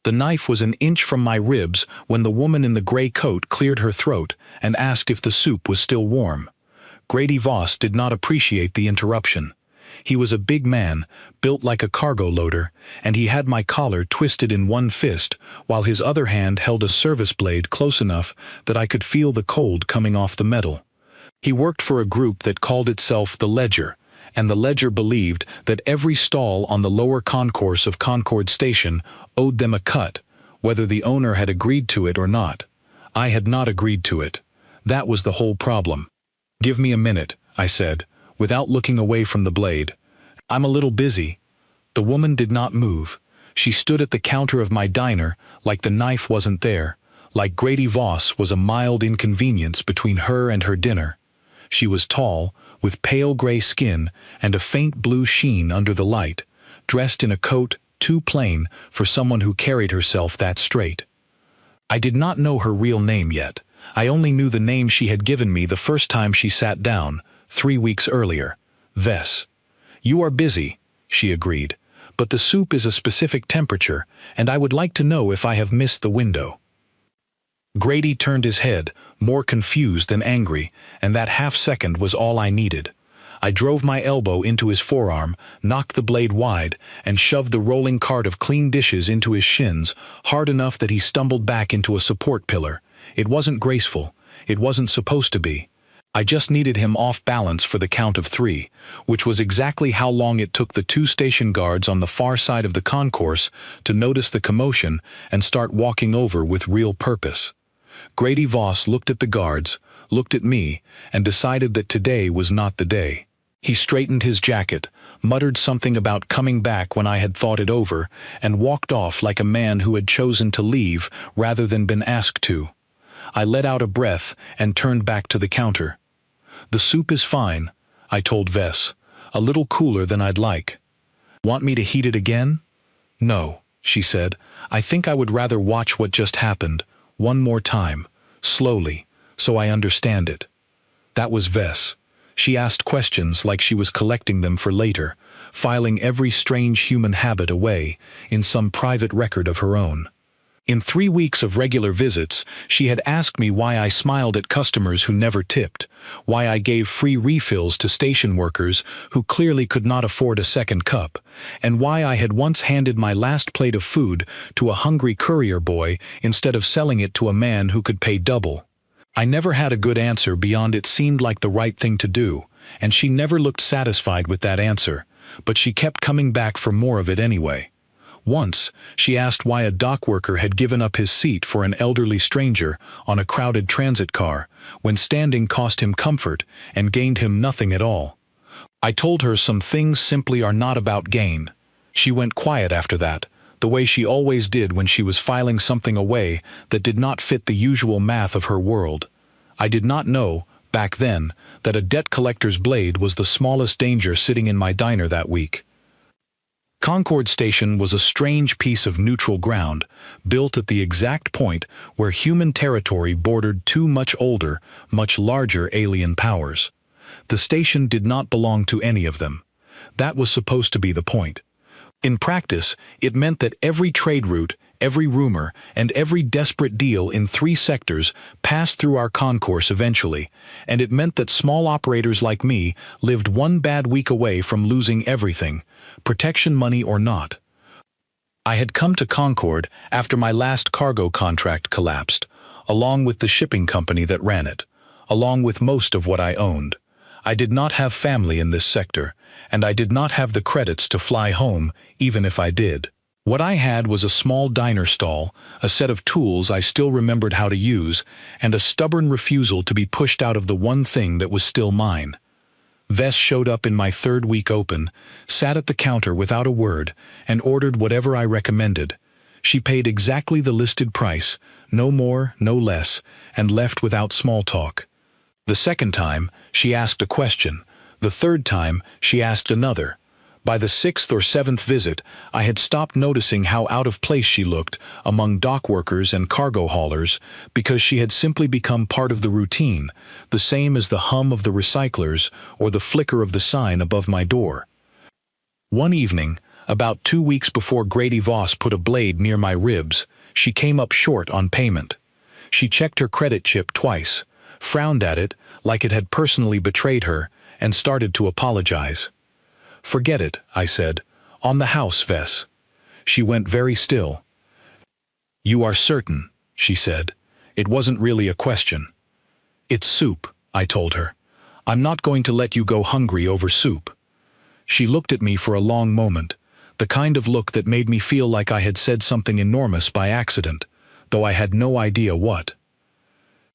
The knife was an inch from my ribs when the woman in the gray coat cleared her throat and asked if the soup was still warm. Grady Voss did not appreciate the interruption. He was a big man, built like a cargo loader, and he had my collar twisted in one fist, while his other hand held a service blade close enough that I could feel the cold coming off the metal. He worked for a group that called itself the Ledger, and the Ledger believed that every stall on the lower concourse of Concord Station owed them a cut, whether the owner had agreed to it or not. I had not agreed to it. That was the whole problem. "Give me a minute," I said, without looking away from the blade. "I'm a little busy." The woman did not move. She stood at the counter of my diner like the knife wasn't there, like Grady Voss was a mild inconvenience between her and her dinner. She was tall, with pale gray skin and a faint blue sheen under the light, dressed in a coat too plain for someone who carried herself that straight. I did not know her real name yet. I only knew the name she had given me the first time she sat down, 3 weeks earlier. Vess. "You are busy," she agreed, "but the soup is a specific temperature, and I would like to know if I have missed the window." Grady turned his head, more confused than angry, and that half-second was all I needed. I drove my elbow into his forearm, knocked the blade wide, and shoved the rolling cart of clean dishes into his shins, hard enough that he stumbled back into a support pillar. It wasn't graceful. It wasn't supposed to be. I just needed him off balance for the count of 3, which was exactly how long it took the 2 station guards on the far side of the concourse to notice the commotion and start walking over with real purpose. Grady Voss looked at the guards, looked at me, and decided that today was not the day. He straightened his jacket, muttered something about coming back when I had thought it over, and walked off like a man who had chosen to leave rather than been asked to. I let out a breath and turned back to the counter. "The soup is fine," I told Vess. "A little cooler than I'd like." "Want me to heat it again?" "No," she said. "I think I would rather watch what just happened, one more time, slowly, so I understand it." That was Vess. She asked questions like she was collecting them for later, filing every strange human habit away in some private record of her own. In 3 weeks of regular visits, she had asked me why I smiled at customers who never tipped, why I gave free refills to station workers who clearly could not afford a second cup, and why I had once handed my last plate of food to a hungry courier boy instead of selling it to a man who could pay double. I never had a good answer beyond it seemed like the right thing to do, and she never looked satisfied with that answer, but she kept coming back for more of it anyway. Once, she asked why a dock worker had given up his seat for an elderly stranger on a crowded transit car, when standing cost him comfort and gained him nothing at all. I told her some things simply are not about gain. She went quiet after that, the way she always did when she was filing something away that did not fit the usual math of her world. I did not know, back then, that a debt collector's blade was the smallest danger sitting in my diner that week. Concord Station was a strange piece of neutral ground, built at the exact point where human territory bordered 2 much older, much larger alien powers. The station did not belong to any of them. That was supposed to be the point. In practice, it meant that every trade route, every rumor, and every desperate deal in 3 sectors passed through our concourse eventually, and it meant that small operators like me lived 1 bad week away from losing everything, protection money or not. I had come to Concord after my last cargo contract collapsed, along with the shipping company that ran it, along with most of what I owned. I did not have family in this sector, and I did not have the credits to fly home, even if I did. What I had was a small diner stall, a set of tools I still remembered how to use, and a stubborn refusal to be pushed out of the one thing that was still mine. Vess showed up in my 3rd week open, sat at the counter without a word, and ordered whatever I recommended. She paid exactly the listed price, no more, no less, and left without small talk. The 2nd time, she asked a question. The 3rd time, she asked another. By the 6th or 7th visit, I had stopped noticing how out of place she looked among dock workers and cargo haulers because she had simply become part of the routine, the same as the hum of the recyclers or the flicker of the sign above my door. One evening, About 2 weeks before Grady Voss put a blade near my ribs, she came up short on payment. She checked her credit chip twice, frowned at it like it had personally betrayed her, and started to apologize. "Forget it," I said. "On the house, Vess." She went very still. "You are certain?" she said. It wasn't really a question. "It's soup," I told her. "I'm not going to let you go hungry over soup." She looked at me for a long moment, the kind of look that made me feel like I had said something enormous by accident, though I had no idea what.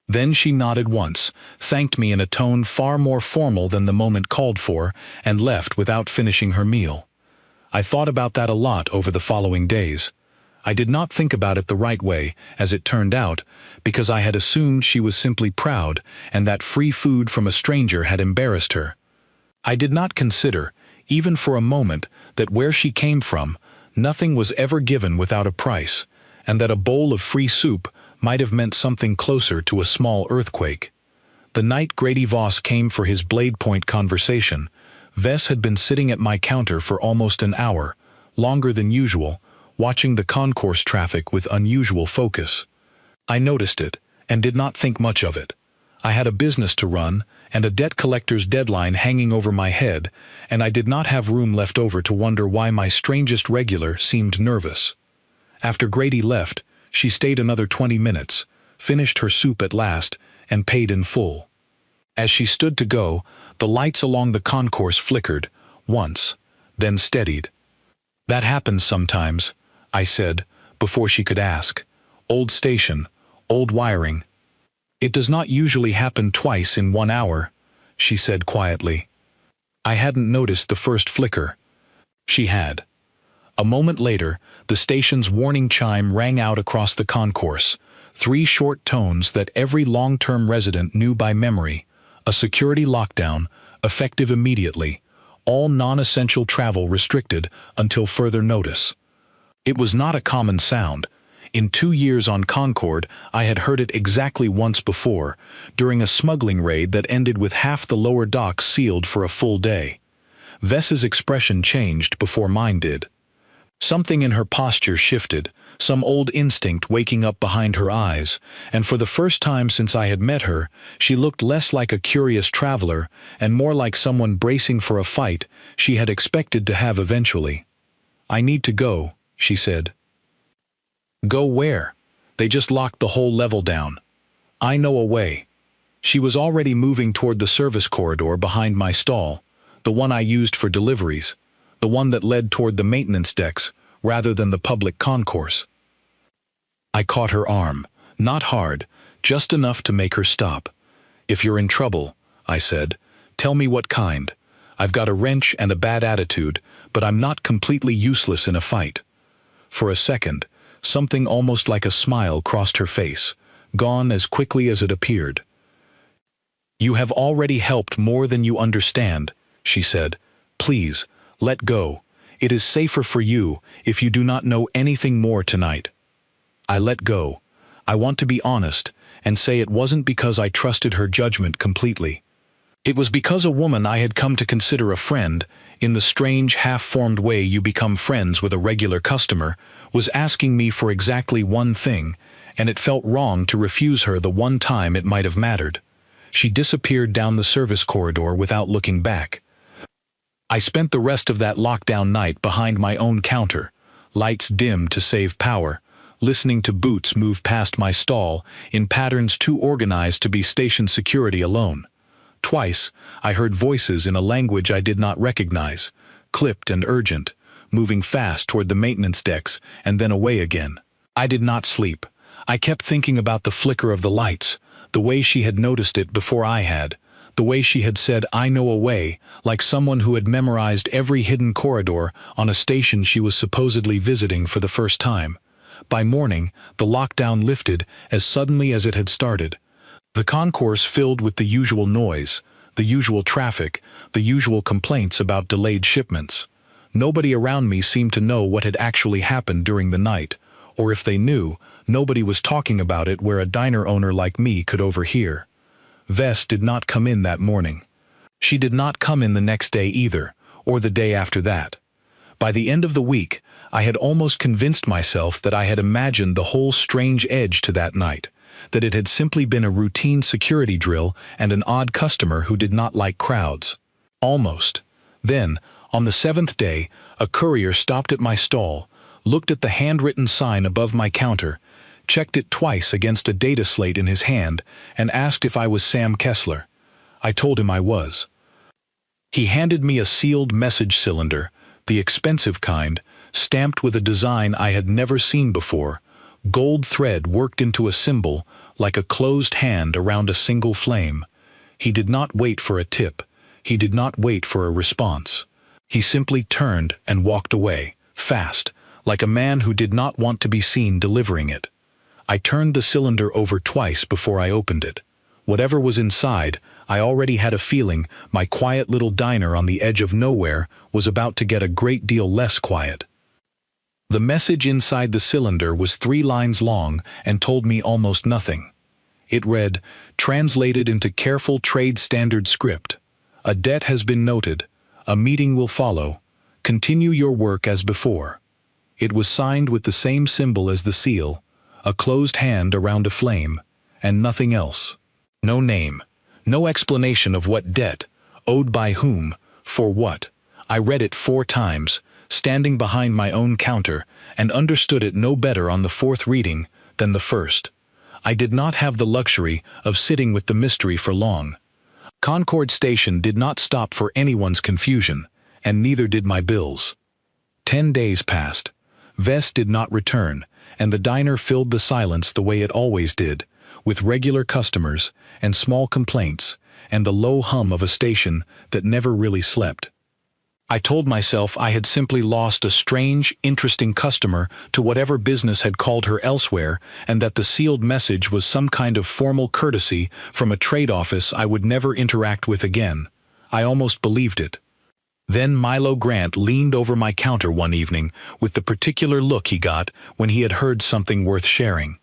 Then she nodded once, thanked me in a tone far more formal than the moment called for, and left without finishing her meal. I thought about that a lot over the following days. I did not think about it the right way, as it turned out, because I had assumed she was simply proud, and that free food from a stranger had embarrassed her. I did not consider, even for a moment, that where she came from, nothing was ever given without a price, and that a bowl of free soup might have meant something closer to a small earthquake. The night Grady Voss came for his blade point conversation, Vess had been sitting at my counter for almost an hour, longer than usual, watching the concourse traffic with unusual focus. I noticed it, and did not think much of it. I had a business to run, and a debt collector's deadline hanging over my head, and I did not have room left over to wonder why my strangest regular seemed nervous. After Grady left, she stayed another 20 minutes, finished her soup at last, and paid in full. As she stood to go, the lights along the concourse flickered, once, then steadied. "That happens sometimes," I said, before she could ask. "Old station, old wiring." "It does not usually happen twice in 1 hour," she said quietly. I hadn't noticed the first flicker. She had. A moment later, the station's warning chime rang out across the concourse, 3 short tones that every long-term resident knew by memory: a security lockdown, effective immediately, all non-essential travel restricted until further notice. It was not a common sound. In 2 years on Concord, I had heard it exactly once before, during a smuggling raid that ended with half the lower docks sealed for a full day. Vess's expression changed before mine did. Something in her posture shifted, some old instinct waking up behind her eyes, and for the first time since I had met her, she looked less like a curious traveler and more like someone bracing for a fight she had expected to have eventually. "I need to go," she said. "Go where? They just locked the whole level down." "I know a way." She was already moving toward the service corridor behind my stall, the one I used for deliveries, the one that led toward the maintenance decks rather than the public concourse. I caught her arm, not hard, just enough to make her stop. "If you're in trouble," I said, "tell me what kind. I've got a wrench and a bad attitude, but I'm not completely useless in a fight." For a second, something almost like a smile crossed her face, gone as quickly as it appeared. "You have already helped more than you understand," she said. "Please, let go. It is safer for you if you do not know anything more tonight." I let go. I want to be honest and say it wasn't because I trusted her judgment completely. It was because a woman I had come to consider a friend, in the strange half-formed way you become friends with a regular customer, was asking me for exactly one thing, and it felt wrong to refuse her the one time it might have mattered. She disappeared down the service corridor without looking back. I spent the rest of that lockdown night behind my own counter, lights dimmed to save power, listening to boots move past my stall in patterns too organized to be station security alone. Twice, I heard voices in a language I did not recognize, clipped and urgent, moving fast toward the maintenance decks and then away again. I did not sleep. I kept thinking about the flicker of the lights, the way she had noticed it before I had, the way she had said "I know a way," like someone who had memorized every hidden corridor on a station she was supposedly visiting for the first time. By morning, the lockdown lifted as suddenly as it had started. The concourse filled with the usual noise, the usual traffic, the usual complaints about delayed shipments. Nobody around me seemed to know what had actually happened during the night, or if they knew, nobody was talking about it where a diner owner like me could overhear. Vess did not come in that morning. She did not come in the next day either, or the day after that. By the end of the week, I had almost convinced myself that I had imagined the whole strange edge to that night, that it had simply been a routine security drill and an odd customer who did not like crowds. Almost. Then, on the seventh day, a courier stopped at my stall, looked at the handwritten sign above my counter, checked it twice against a data slate in his hand, and asked if I was Sam Kessler. I told him I was. He handed me a sealed message cylinder, the expensive kind, stamped with a design I had never seen before, gold thread worked into a symbol like a closed hand around a single flame. He did not wait for a tip. He did not wait for a response. He simply turned and walked away, fast, like a man who did not want to be seen delivering it. I turned the cylinder over twice before I opened it. Whatever was inside, I already had a feeling my quiet little diner on the edge of nowhere was about to get a great deal less quiet. The message inside the cylinder was 3 lines long and told me almost nothing. It read, translated into careful trade standard script, "A debt has been noted. A meeting will follow. Continue your work as before." It was signed with the same symbol as the seal, a closed hand around a flame, and nothing else. No name, no explanation of what debt, owed by whom, for what. I read it 4 times, standing behind my own counter, and understood it no better on the 4th reading than the 1st. I did not have the luxury of sitting with the mystery for long. Concord Station did not stop for anyone's confusion, and neither did my bills. 10 days passed. Vess did not return, and the diner filled the silence the way it always did, with regular customers and small complaints and the low hum of a station that never really slept. I told myself I had simply lost a strange, interesting customer to whatever business had called her elsewhere, and that the sealed message was some kind of formal courtesy from a trade office I would never interact with again. I almost believed it. Then Milo Grant leaned over my counter one evening with the particular look he got when he had heard something worth sharing.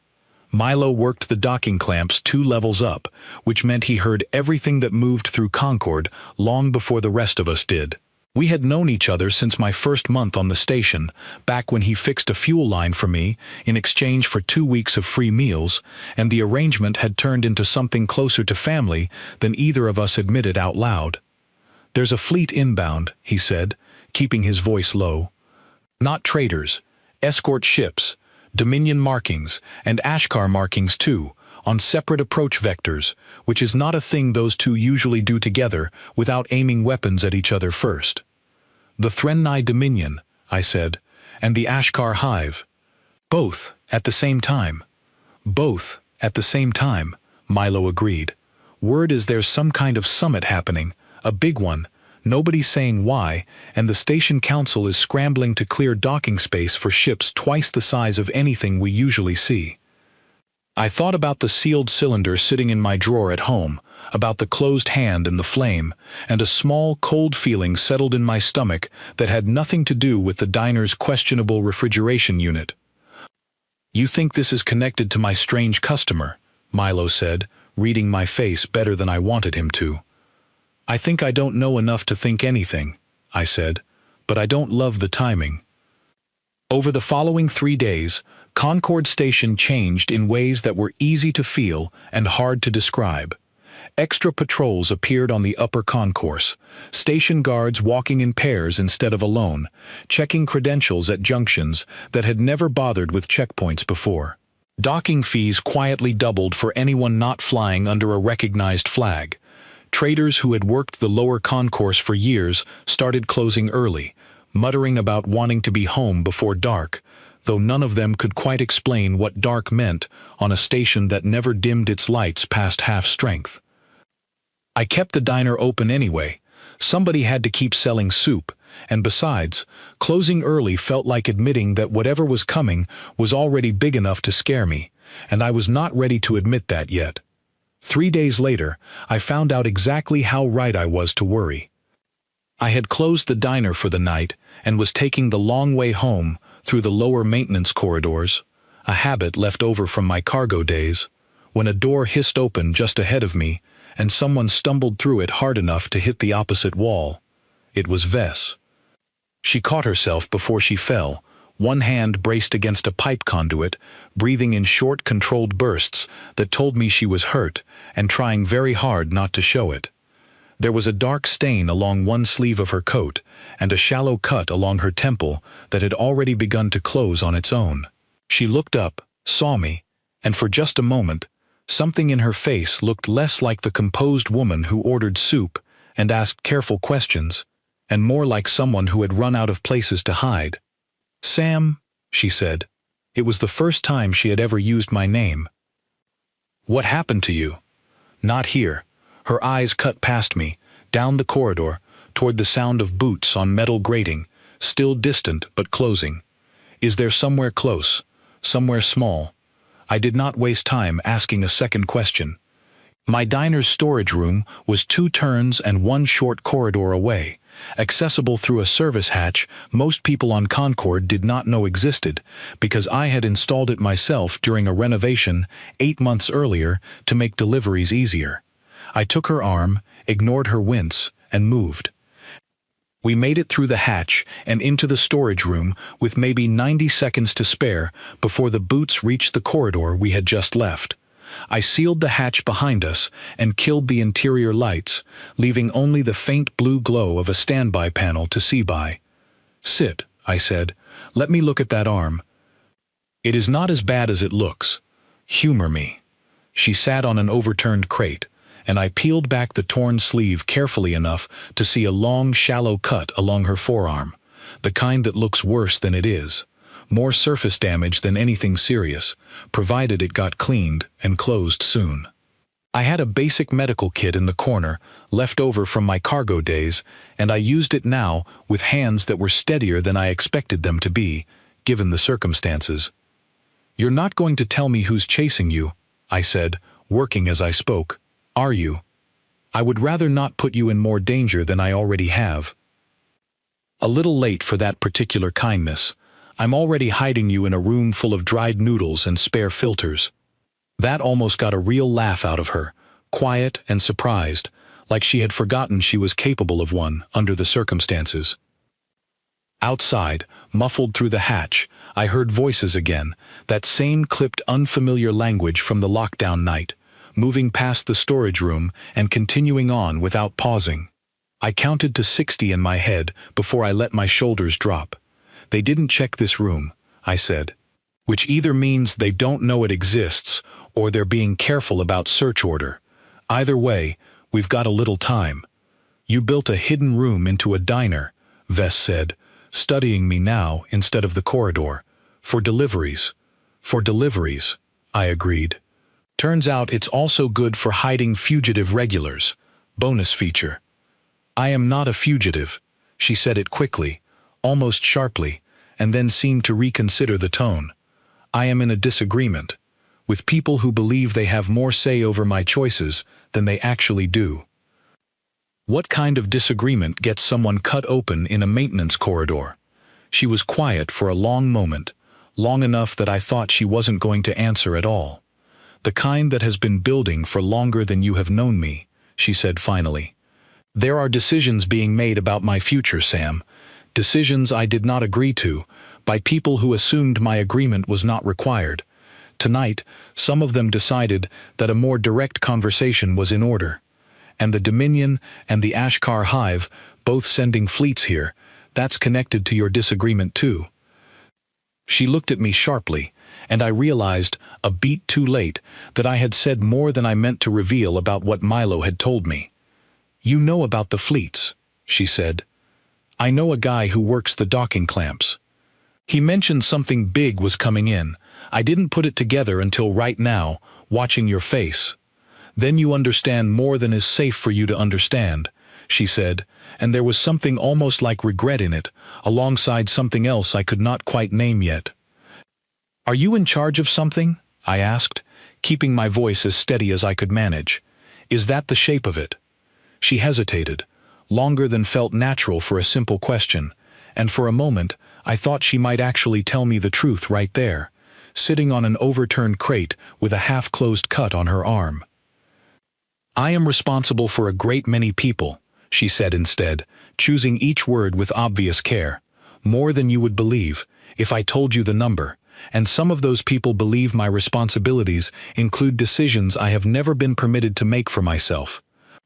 Milo worked the docking clamps 2 levels up, which meant he heard everything that moved through Concord long before the rest of us did. We had known each other since my first month on the station, back when he fixed a fuel line for me in exchange for 2 weeks of free meals, and the arrangement had turned into something closer to family than either of us admitted out loud. "There's a fleet inbound," he said, keeping his voice low. "Not traders, escort ships, Dominion markings, and Ashkar markings too, on separate approach vectors, which is not a thing those two usually do together without aiming weapons at each other first." "The Threnni Dominion," I said, "and the Ashkar Hive." "Both, at the same time." "Both, at the same time," Milo agreed. "Word is there's some kind of summit happening, a big one. Nobody's saying why, and the station council is scrambling to clear docking space for ships twice the size of anything we usually see." I thought about the sealed cylinder sitting in my drawer at home, about the closed hand and the flame, and a small, cold feeling settled in my stomach that had nothing to do with the diner's questionable refrigeration unit. "You think this is connected to my strange customer," Milo said, reading my face better than I wanted him to. "I think I don't know enough to think anything," I said, "but I don't love the timing." Over the following 3 days, Concord Station changed in ways that were easy to feel and hard to describe. Extra patrols appeared on the upper concourse, station guards walking in pairs instead of alone, checking credentials at junctions that had never bothered with checkpoints before. Docking fees quietly doubled for anyone not flying under a recognized flag. Traders who had worked the lower concourse for years started closing early, muttering about wanting to be home before dark, though none of them could quite explain what dark meant on a station that never dimmed its lights past half strength. I kept the diner open anyway. Somebody had to keep selling soup, and besides, closing early felt like admitting that whatever was coming was already big enough to scare me, and I was not ready to admit that yet. 3 days later, I found out exactly how right I was to worry. I had closed the diner for the night and was taking the long way home through the lower maintenance corridors, a habit left over from my cargo days, when a door hissed open just ahead of me and someone stumbled through it hard enough to hit the opposite wall. It was Vess. She caught herself before she fell, one hand braced against a pipe conduit, breathing in short, controlled bursts that told me she was hurt and trying very hard not to show it. There was a dark stain along one sleeve of her coat and a shallow cut along her temple that had already begun to close on its own. She looked up, saw me, and for just a moment, something in her face looked less like the composed woman who ordered soup and asked careful questions, and more like someone who had run out of places to hide. "Sam," she said. It was the first time she had ever used my name. "What happened to you?" "Not here." Her eyes cut past me, down the corridor, toward the sound of boots on metal grating, still distant but closing. "Is there somewhere close? Somewhere small?" I did not waste time asking a second question. My diner's storage room was 2 turns and 1 short corridor away, accessible through a service hatch most people on Concord did not know existed, because I had installed it myself during a renovation 8 months earlier to make deliveries easier. I took her arm, ignored her wince, and moved. We made it through the hatch and into the storage room with maybe 90 seconds to spare before the boots reached the corridor we had just left. I sealed the hatch behind us and killed the interior lights, leaving only the faint blue glow of a standby panel to see by. "Sit," I said. "Let me look at that arm. It is not as bad as it looks. Humor me." She sat on an overturned crate, and I peeled back the torn sleeve carefully enough to see a long, shallow cut along her forearm, the kind that looks worse than it is. More surface damage than anything serious, provided it got cleaned and closed soon. I had a basic medical kit in the corner, left over from my cargo days, and I used it now with hands that were steadier than I expected them to be, given the circumstances. "You're not going to tell me who's chasing you," I said, working as I spoke, "are you? I would rather not put you in more danger than I already have." "A little late for that particular kindness. I'm already hiding you in a room full of dried noodles and spare filters." That almost got a real laugh out of her, quiet and surprised, like she had forgotten she was capable of one under the circumstances. Outside, muffled through the hatch, I heard voices again, that same clipped unfamiliar language from the lockdown night, moving past the storage room and continuing on without pausing. I counted to 60 in my head before I let my shoulders drop. "They didn't check this room," I said. "Which either means they don't know it exists, or they're being careful about search order. Either way, we've got a little time." "You built a hidden room into a diner," Vess said, studying me now instead of the corridor. "For deliveries." "For deliveries," I agreed. "Turns out it's also good for hiding fugitive regulars. Bonus feature." "I am not a fugitive," she said it quickly, almost sharply, and then seemed to reconsider the tone. "I am in a disagreement with people who believe they have more say over my choices than they actually do." What kind of disagreement gets someone cut open in a maintenance corridor? She was quiet for a long moment, long enough that I thought she wasn't going to answer at all. "The kind that has been building for longer than you have known me," she said finally. "There are decisions being made about my future, Sam. Decisions I did not agree to, by people who assumed my agreement was not required. Tonight, some of them decided that a more direct conversation was in order. And the Dominion and the Ashkar Hive, both sending fleets here, that's connected to your disagreement too." She looked at me sharply, and I realized, a beat too late, that I had said more than I meant to reveal about what Milo had told me. "You know about the fleets," she said. "I know a guy who works the docking clamps. He mentioned something big was coming in. I didn't put it together until right now, watching your face. Then you understand more than is safe for you to understand," she said, and there was something almost like regret in it, alongside something else I could not quite name yet. "Are you in charge of something?" I asked, keeping my voice as steady as I could manage. "Is that the shape of it?" She hesitated, longer than felt natural for a simple question, and for a moment I thought she might actually tell me the truth right there, sitting on an overturned crate with a half-closed cut on her arm. "I am responsible for a great many people," she said instead, choosing each word with obvious care. more than you would believe, if I told you the number, and some of those people believe my responsibilities include decisions I have never been permitted to make for myself.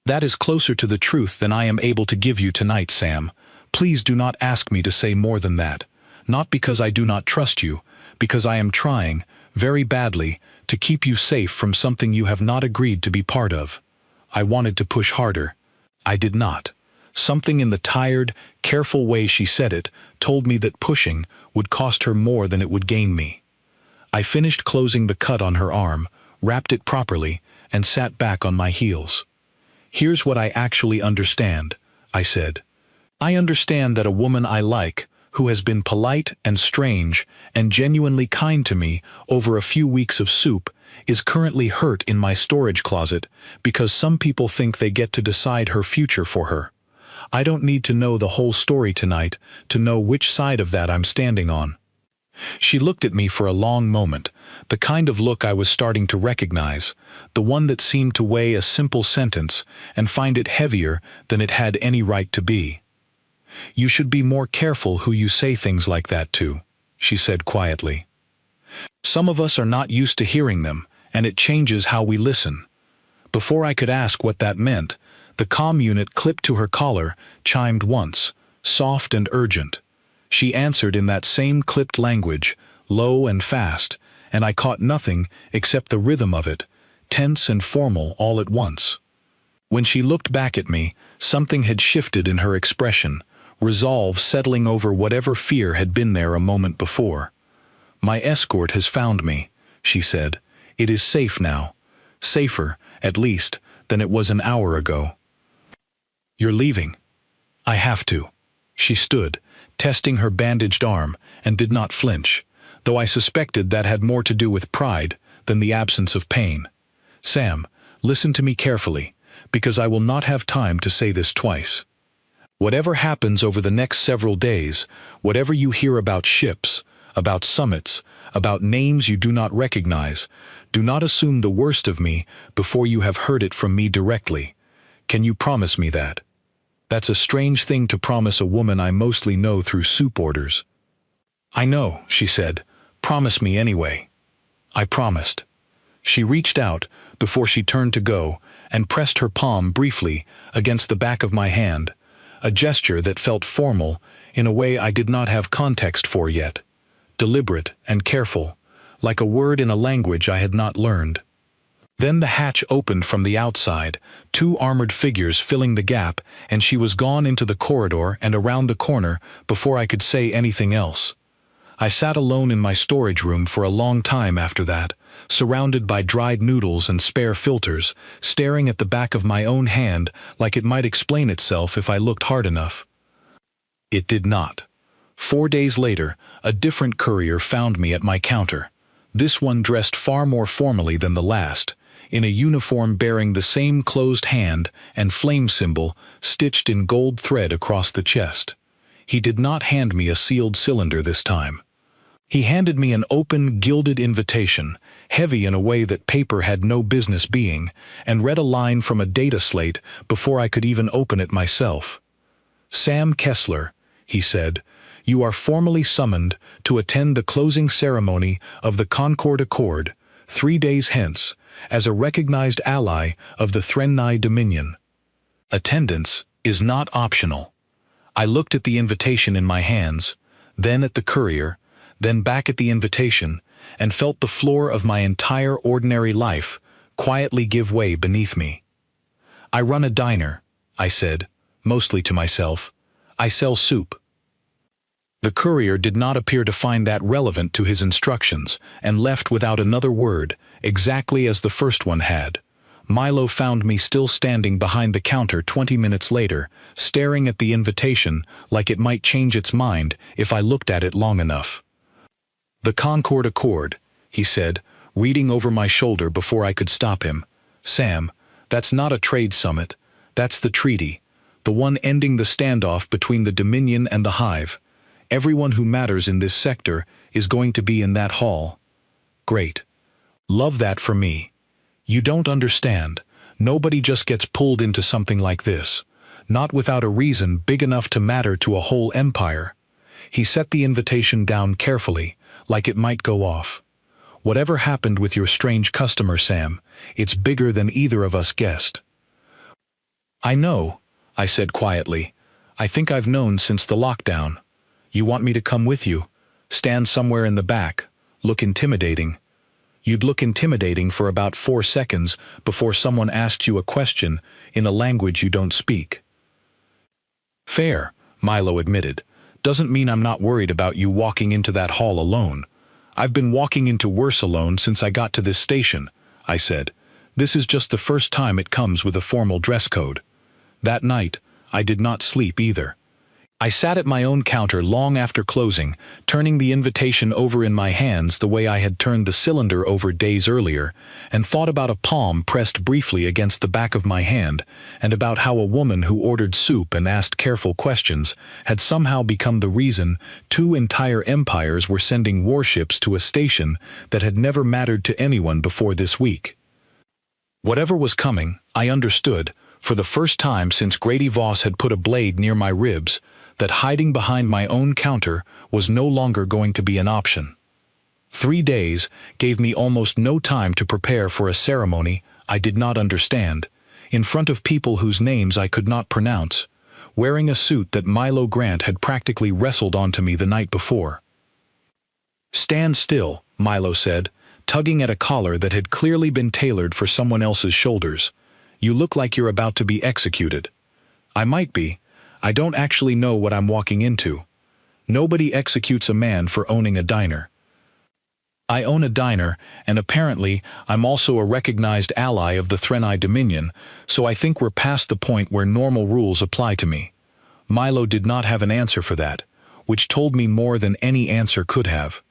That is closer to the truth than I am able to give you tonight, Sam. Please do not ask me to say more than that. Not because I do not trust you, because I am trying, very badly, to keep you safe from something you have not agreed to be part of. I wanted to push harder. I did not. Something in the tired, careful way she said it told me that pushing would cost her more than it would gain me. I finished closing the cut on her arm, wrapped it properly, and sat back on my heels. Here's what I actually understand, I said. I understand that a woman I like, who has been polite and strange and genuinely kind to me over a few weeks of soup, is currently hurt in my storage closet because some people think they get to decide her future for her. I don't need to know the whole story tonight to know which side of that I'm standing on. She looked at me for a long moment, the kind of look I was starting to recognize, the one that seemed to weigh a simple sentence and find it heavier than it had any right to be. You should be more careful who you say things like that to, she said quietly. Some of us are not used to hearing them, and it changes how we listen. Before I could ask what that meant, the comm unit clipped to her collar chimed once, soft and urgent. She answered in that same clipped language, low and fast, and I caught nothing except the rhythm of it, tense and formal all at once. When she looked back at me, something had shifted in her expression, resolve settling over whatever fear had been there a moment before. My escort has found me, she said. It is safe now. Safer, at least, than it was an hour ago. You're leaving. I have to. She stood, testing her bandaged arm, and did not flinch, though I suspected that had more to do with pride than the absence of pain. Sam, listen to me carefully, because I will not have time to say this twice. Whatever happens over the next several days, whatever you hear about ships, about summits, about names you do not recognize, do not assume the worst of me before you have heard it from me directly. Can you promise me that? That's a strange thing to promise a woman I mostly know through soup orders. I know, she said. Promise me anyway. I promised. She reached out, before she turned to go, and pressed her palm briefly against the back of my hand, a gesture that felt formal in a way I did not have context for yet, deliberate and careful, like a word in a language I had not learned. Then the hatch opened from the outside, 2 armored figures filling the gap, and she was gone into the corridor and around the corner before I could say anything else. I sat alone in my storage room for a long time after that, surrounded by dried noodles and spare filters, staring at the back of my own hand like it might explain itself if I looked hard enough. It did not. 4 days later, a different courier found me at my counter. This one dressed far more formally than the last, in a uniform bearing the same closed hand and flame symbol stitched in gold thread across the chest. He did not hand me a sealed cylinder this time. He handed me an open, gilded invitation, heavy in a way that paper had no business being, and read a line from a data slate before I could even open it myself. Sam Kessler, he said, you are formally summoned to attend the closing ceremony of the Concord Accord, 3 days hence, as a recognized ally of the Threnni Dominion. Attendance is not optional. I looked at the invitation in my hands, then at the courier, then back at the invitation, and felt the floor of my entire ordinary life quietly give way beneath me. I run a diner, I said, mostly to myself. I sell soup. The courier did not appear to find that relevant to his instructions, and left without another word, exactly as the first one had. Milo found me still standing behind the counter 20 minutes later, staring at the invitation like it might change its mind if I looked at it long enough. The Concord Accord, he said, reading over my shoulder before I could stop him. Sam, that's not a trade summit. That's the treaty, the one ending the standoff between the Dominion and the Hive. Everyone who matters in this sector is going to be in that hall. Great. Love that for me. You don't understand. Nobody just gets pulled into something like this. Not without a reason big enough to matter to a whole empire. He set the invitation down carefully, like it might go off. "Whatever happened with your strange customer, Sam, it's bigger than either of us guessed." "I know," I said quietly. "I think I've known since the lockdown. You want me to come with you? Stand somewhere in the back, look intimidating." "You'd look intimidating for about 4 seconds before someone asked you a question in a language you don't speak." "Fair," Milo admitted. "Doesn't mean I'm not worried about you walking into that hall alone. I've been walking into worse alone since I got to this station," I said. "This is just the first time it comes with a formal dress code." That night, I did not sleep either. I sat at my own counter long after closing, turning the invitation over in my hands the way I had turned the cylinder over days earlier, and thought about a palm pressed briefly against the back of my hand, and about how a woman who ordered soup and asked careful questions had somehow become the reason 2 entire empires were sending warships to a station that had never mattered to anyone before this week. Whatever was coming, I understood, for the first time since Grady Voss had put a blade near my ribs, that hiding behind my own counter was no longer going to be an option. 3 days gave me almost no time to prepare for a ceremony I did not understand, in front of people whose names I could not pronounce, wearing a suit that Milo Grant had practically wrestled onto me the night before. "Stand still," Milo said, tugging at a collar that had clearly been tailored for someone else's shoulders. "You look like you're about to be executed." "I might be. I don't actually know what I'm walking into. Nobody executes a man for owning a diner." "I own a diner, and apparently I'm also a recognized ally of the Threnai Dominion, so I think we're past the point where normal rules apply to me." Milo did not have an answer for that, which told me more than any answer could have.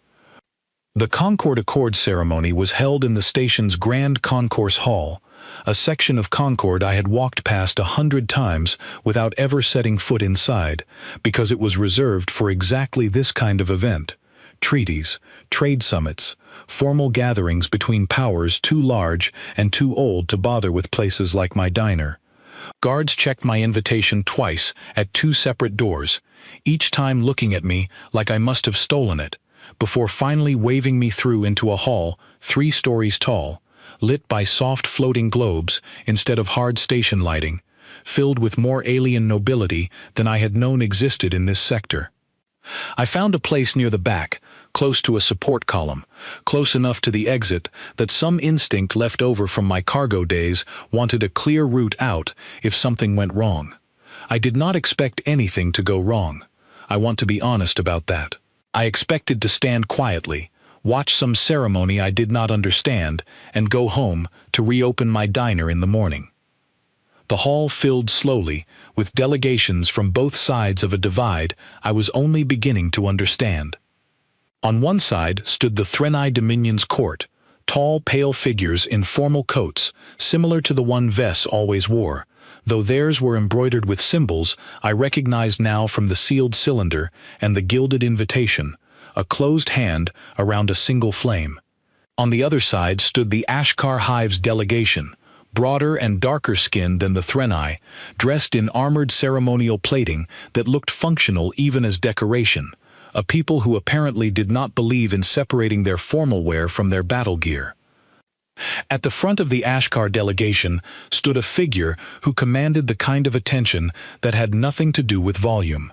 The Concord Accord ceremony was held in the station's Grand Concourse Hall, a section of Concord I had walked past 100 times without ever setting foot inside, because it was reserved for exactly this kind of event: treaties, trade summits, formal gatherings between powers too large and too old to bother with places like my diner. Guards checked my invitation twice at 2 separate doors, each time looking at me like I must have stolen it, before finally waving me through into a hall 3 stories tall, lit by soft floating globes instead of hard station lighting, filled with more alien nobility than I had known existed in this sector. I found a place near the back, close to a support column, close enough to the exit that some instinct left over from my cargo days wanted a clear route out if something went wrong. I did not expect anything to go wrong. I want to be honest about that. I expected to stand quietly, watch some ceremony I did not understand, and go home to reopen my diner in the morning. The hall filled slowly, with delegations from both sides of a divide I was only beginning to understand. On one side stood the Threnai Dominion's court, tall, pale figures in formal coats, similar to the one Vess always wore, though theirs were embroidered with symbols I recognized now from the sealed cylinder and the gilded invitation, a closed hand around a single flame. On the other side stood the Ashkar Hive's delegation, broader and darker skinned than the Threnai, dressed in armored ceremonial plating that looked functional even as decoration, a people who apparently did not believe in separating their formal wear from their battle gear. At the front of the Ashkar delegation stood a figure who commanded the kind of attention that had nothing to do with volume.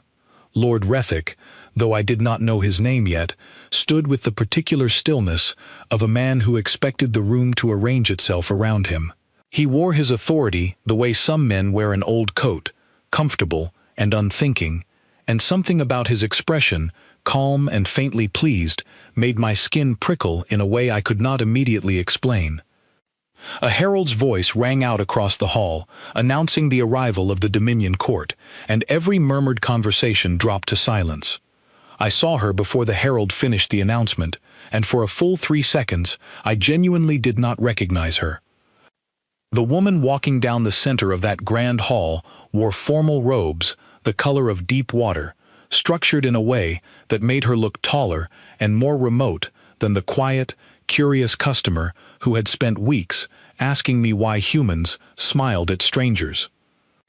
Lord Rethick, though I did not know his name yet, stood with the particular stillness of a man who expected the room to arrange itself around him. He wore his authority the way some men wear an old coat, comfortable and unthinking, and something about his expression, calm and faintly pleased, made my skin prickle in a way I could not immediately explain. A herald's voice rang out across the hall, announcing the arrival of the Dominion court, and every murmured conversation dropped to silence. I saw her before the herald finished the announcement, and for a full 3 seconds I genuinely did not recognize her. The woman walking down the center of that grand hall wore formal robes, the color of deep water, structured in a way that made her look taller and more remote than the quiet, curious customer who had spent weeks asking me why humans smiled at strangers.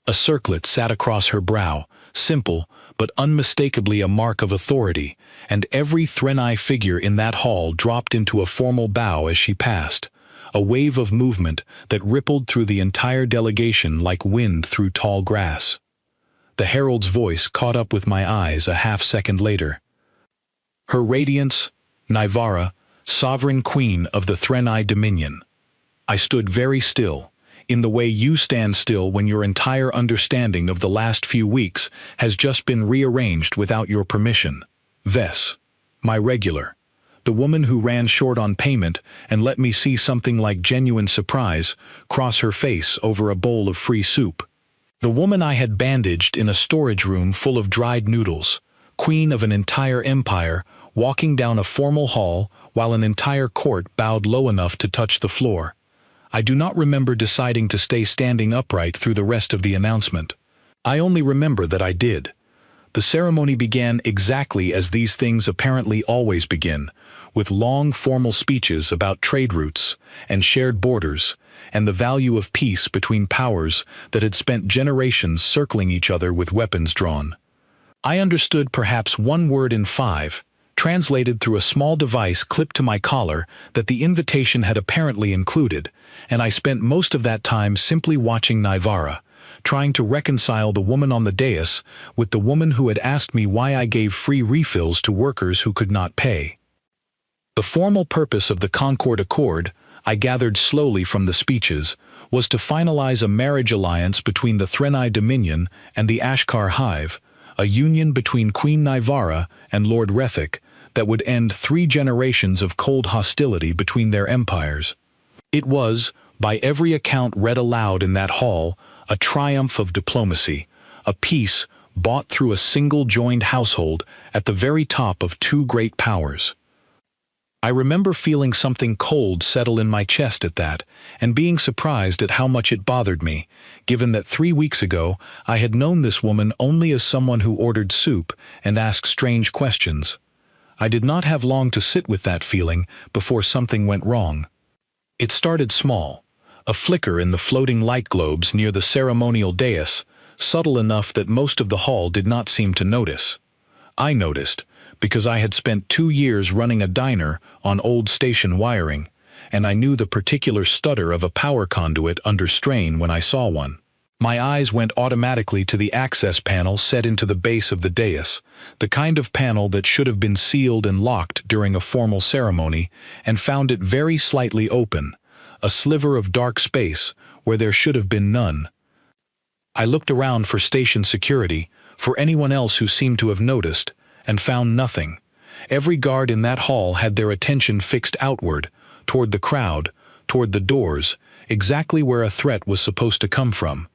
A circlet sat across her brow, simple but unmistakably a mark of authority, and every Threnai figure in that hall dropped into a formal bow as she passed, a wave of movement that rippled through the entire delegation like wind through tall grass. The herald's voice caught up with my eyes a half-second later. Her Radiance, Nivara, Sovereign Queen of the Threnai Dominion. I stood very still, in the way you stand still when your entire understanding of the last few weeks has just been rearranged without your permission. Vess, my regular, the woman who ran short on payment and let me see something like genuine surprise cross her face over a bowl of free soup. The woman I had bandaged in a storage room full of dried noodles, queen of an entire empire, walking down a formal hall while an entire court bowed low enough to touch the floor. I do not remember deciding to stay standing upright through the rest of the announcement. I only remember that I did. The ceremony began exactly as these things apparently always begin, with long formal speeches about trade routes and shared borders and the value of peace between powers that had spent generations circling each other with weapons drawn. I understood perhaps one word in 5, translated through a small device clipped to my collar that the invitation had apparently included, and I spent most of that time simply watching Nivara, trying to reconcile the woman on the dais with the woman who had asked me why I gave free refills to workers who could not pay. The formal purpose of the Concord Accord, I gathered slowly from the speeches, was to finalize a marriage alliance between the Threnai Dominion and the Ashkar Hive, a union between Queen Nivara and Lord Rethic that would end 3 generations of cold hostility between their empires. It was, by every account read aloud in that hall, a triumph of diplomacy, a peace bought through a single joined household at the very top of 2 great powers. I remember feeling something cold settle in my chest at that, and being surprised at how much it bothered me, given that 3 weeks ago I had known this woman only as someone who ordered soup and asked strange questions. I did not have long to sit with that feeling before something went wrong. It started small, a flicker in the floating light globes near the ceremonial dais, subtle enough that most of the hall did not seem to notice. I noticed, because I had spent 2 years running a diner on old station wiring, and I knew the particular stutter of a power conduit under strain when I saw one. My eyes went automatically to the access panel set into the base of the dais, the kind of panel that should have been sealed and locked during a formal ceremony, and found it very slightly open, a sliver of dark space where there should have been none. I looked around for station security, for anyone else who seemed to have noticed, and found nothing. Every guard in that hall had their attention fixed outward, toward the crowd, toward the doors, exactly where a threat was supposed to come from.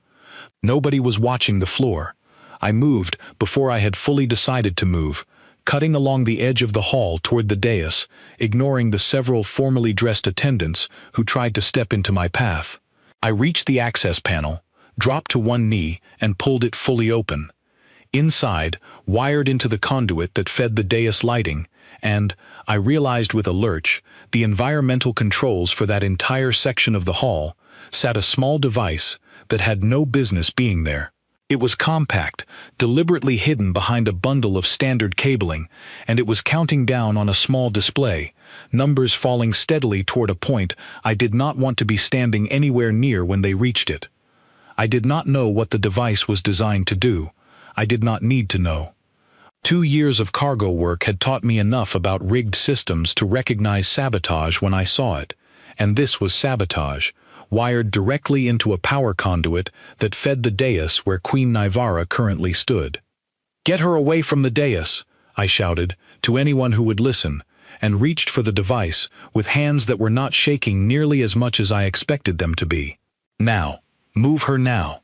Nobody was watching the floor. I moved before I had fully decided to move, cutting along the edge of the hall toward the dais, ignoring the several formally dressed attendants who tried to step into my path. I reached the access panel, dropped to one knee, and pulled it fully open. Inside, wired into the conduit that fed the dais lighting, and, I realized with a lurch, the environmental controls for that entire section of the hall, sat a small device that had no business being there. It was compact, deliberately hidden behind a bundle of standard cabling, and it was counting down on a small display, numbers falling steadily toward a point I did not want to be standing anywhere near when they reached it. I did not know what the device was designed to do. I did not need to know. 2 years of cargo work had taught me enough about rigged systems to recognize sabotage when I saw it, and this was sabotage, wired directly into a power conduit that fed the dais where Queen Nivara currently stood. "Get her away from the dais," I shouted, to anyone who would listen, and reached for the device with hands that were not shaking nearly as much as I expected them to be. "Now. Move her now."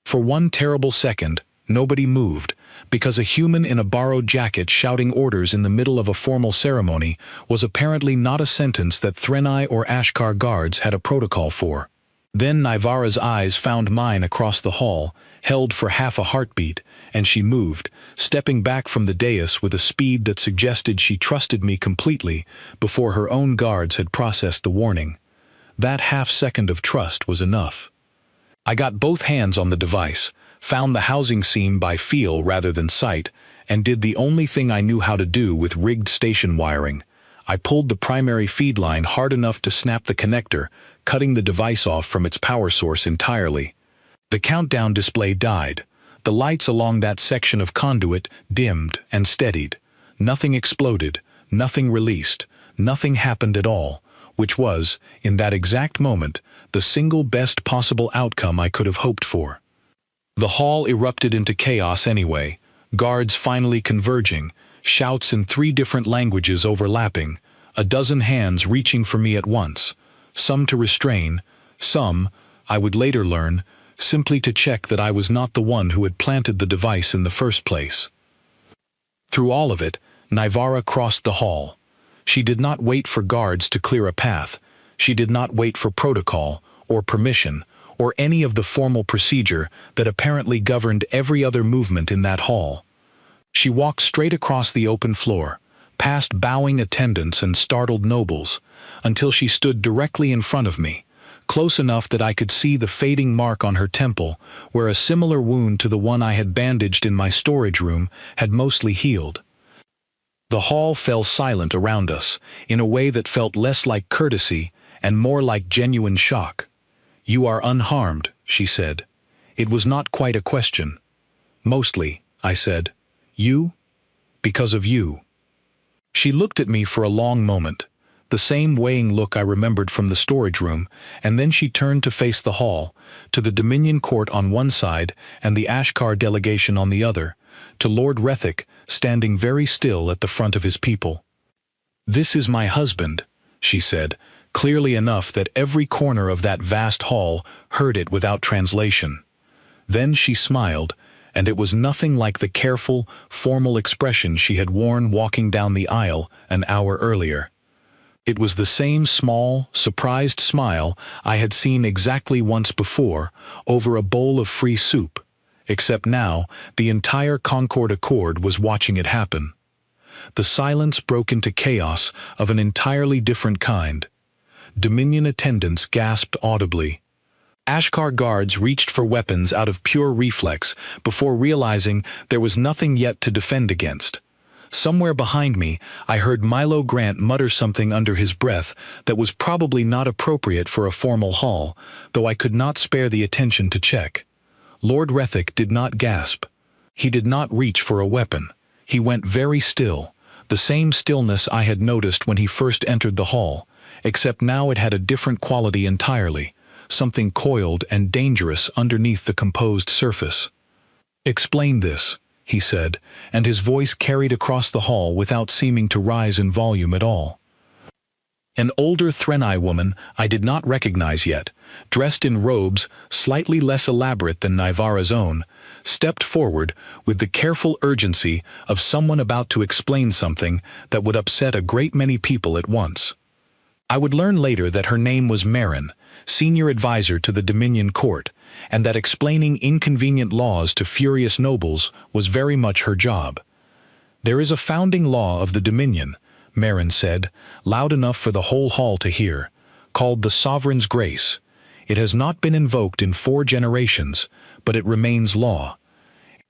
For one terrible second, nobody moved, because a human in a borrowed jacket shouting orders in the middle of a formal ceremony was apparently not a sentence that Threnai or Ashkar guards had a protocol for. Then Nivara's eyes found mine across the hall, held for half a heartbeat, and she moved, stepping back from the dais with a speed that suggested she trusted me completely before her own guards had processed the warning. That half second of trust was enough. I got both hands on the device, found the housing seam by feel rather than sight, and did the only thing I knew how to do with rigged station wiring. I pulled the primary feed line hard enough to snap the connector, cutting the device off from its power source entirely. The countdown display died. The lights along that section of conduit dimmed and steadied. Nothing exploded, nothing released, nothing happened at all, which was, in that exact moment, the single best possible outcome I could have hoped for. The hall erupted into chaos anyway, guards finally converging, shouts in 3 different languages overlapping, a dozen hands reaching for me at once, some to restrain, some, I would later learn, simply to check that I was not the one who had planted the device in the first place. Through all of it, Naivara crossed the hall. She did not wait for guards to clear a path. She did not wait for protocol, or permission, or any of the formal procedure that apparently governed every other movement in that hall. She walked straight across the open floor, past bowing attendants and startled nobles, until she stood directly in front of me, close enough that I could see the fading mark on her temple, where a similar wound to the one I had bandaged in my storage room had mostly healed. The hall fell silent around us, in a way that felt less like courtesy and more like genuine shock. "You are unharmed," she said. It was not quite a question. "Mostly," I said. "You? Because of you." She looked at me for a long moment, the same weighing look I remembered from the storage room, and then she turned to face the hall, to the Dominion Court on one side and the Ashkar delegation on the other, to Lord Rethick standing very still at the front of his people. "This is my husband," she said, clearly enough that every corner of that vast hall heard it without translation. Then she smiled, and it was nothing like the careful, formal expression she had worn walking down the aisle an hour earlier. It was the same small, surprised smile I had seen exactly once before, over a bowl of free soup, except now the entire Concord Accord was watching it happen. The silence broke into chaos of an entirely different kind. Dominion attendants gasped audibly. Ashkar guards reached for weapons out of pure reflex before realizing there was nothing yet to defend against. Somewhere behind me, I heard Milo Grant mutter something under his breath that was probably not appropriate for a formal hall, though I could not spare the attention to check. Lord Rethick did not gasp. He did not reach for a weapon. He went very still, the same stillness I had noticed when he first entered the hall, except now it had a different quality entirely, something coiled and dangerous underneath the composed surface. "Explain this," he said, and his voice carried across the hall without seeming to rise in volume at all. An older Threnai woman I did not recognize yet, dressed in robes slightly less elaborate than Naivara's own, stepped forward with the careful urgency of someone about to explain something that would upset a great many people at once. I would learn later that her name was Marin, senior advisor to the Dominion Court, and that explaining inconvenient laws to furious nobles was very much her job. "There is a founding law of the Dominion," Marin said, loud enough for the whole hall to hear, "called the Sovereign's Grace. It has not been invoked in 4 generations, but it remains law.